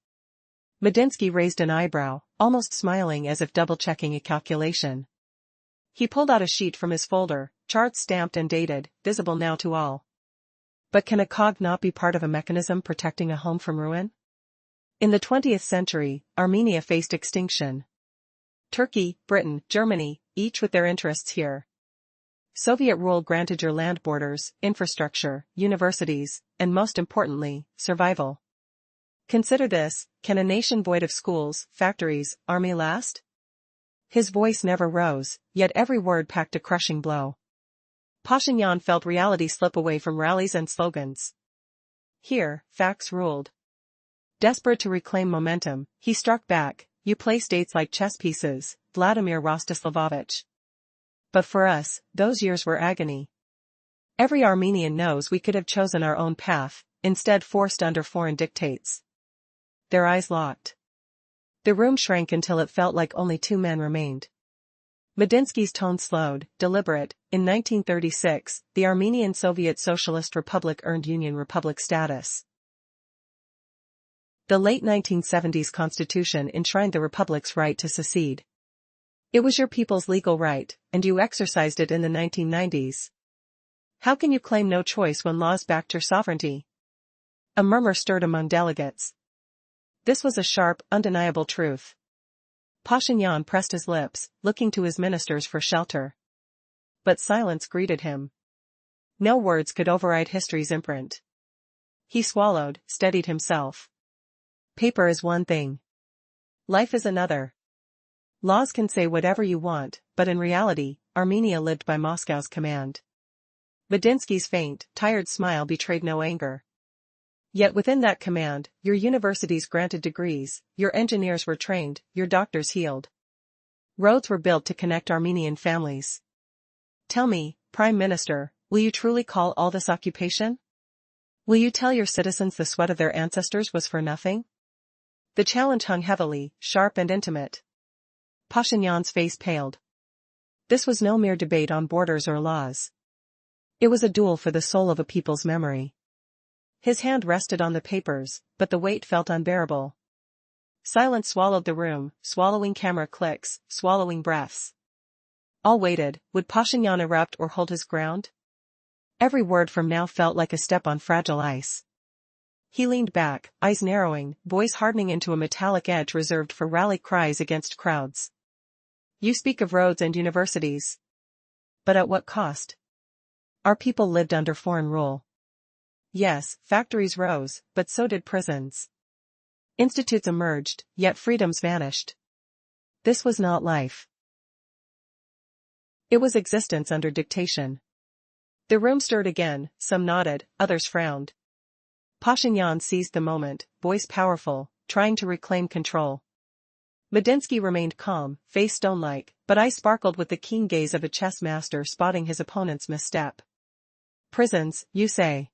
Medinsky raised an eyebrow, almost smiling as if double-checking a calculation. He pulled out a sheet from his folder, charts stamped and dated, visible now to all. But can a cog not be part of a mechanism protecting a home from ruin? In the 20th century, Armenia faced extinction. Turkey, Britain, Germany, each with their interests here. Soviet rule granted your land borders, infrastructure, universities, and most importantly, survival. Consider this, can a nation void of schools, factories, army last? His voice never rose, yet every word packed a crushing blow. Pashinyan felt reality slip away from rallies and slogans. Here, facts ruled. Desperate to reclaim momentum, he struck back, you play states like chess pieces, Vladimir Rostislavovich. But for us, those years were agony. Every Armenian knows we could have chosen our own path, instead forced under foreign dictates. Their eyes locked. The room shrank until it felt like only two men remained. Medinsky's tone slowed, deliberate. In 1936, the Armenian Soviet Socialist Republic earned Union Republic status. The late 1970s constitution enshrined the republic's right to secede. It was your people's legal right, and you exercised it in the 1990s. How can you claim no choice when laws backed your sovereignty? A murmur stirred among delegates. This was a sharp, undeniable truth. Pashinyan pressed his lips, looking to his ministers for shelter. But silence greeted him. No words could override history's imprint. He swallowed, steadied himself. Paper is one thing. Life is another. Laws can say whatever you want, but in reality, Armenia lived by Moscow's command. Medinsky's faint, tired smile betrayed no anger. Yet within that command, your universities granted degrees, your engineers were trained, your doctors healed. Roads were built to connect Armenian families. Tell me, Prime Minister, will you truly call all this occupation? Will you tell your citizens the sweat of their ancestors was for nothing? The challenge hung heavily, sharp and intimate. Pashinyan's face paled. This was no mere debate on borders or laws. It was a duel for the soul of a people's memory. His hand rested on the papers, but the weight felt unbearable. Silence swallowed the room, swallowing camera clicks, swallowing breaths. All waited, would Pashinyan erupt or hold his ground? Every word from now felt like a step on fragile ice. He leaned back, eyes narrowing, voice hardening into a metallic edge reserved for rally cries against crowds. You speak of roads and universities. But at what cost? Our people lived under foreign rule. Yes, factories rose, but so did prisons. Institutes emerged, yet freedoms vanished. This was not life. It was existence under dictation. The room stirred again, some nodded, others frowned. Pashinyan seized the moment, voice powerful, trying to reclaim control. Medinsky remained calm, face stone-like, but eyes sparkled with the keen gaze of a chess master spotting his opponent's misstep. Prisons, you say?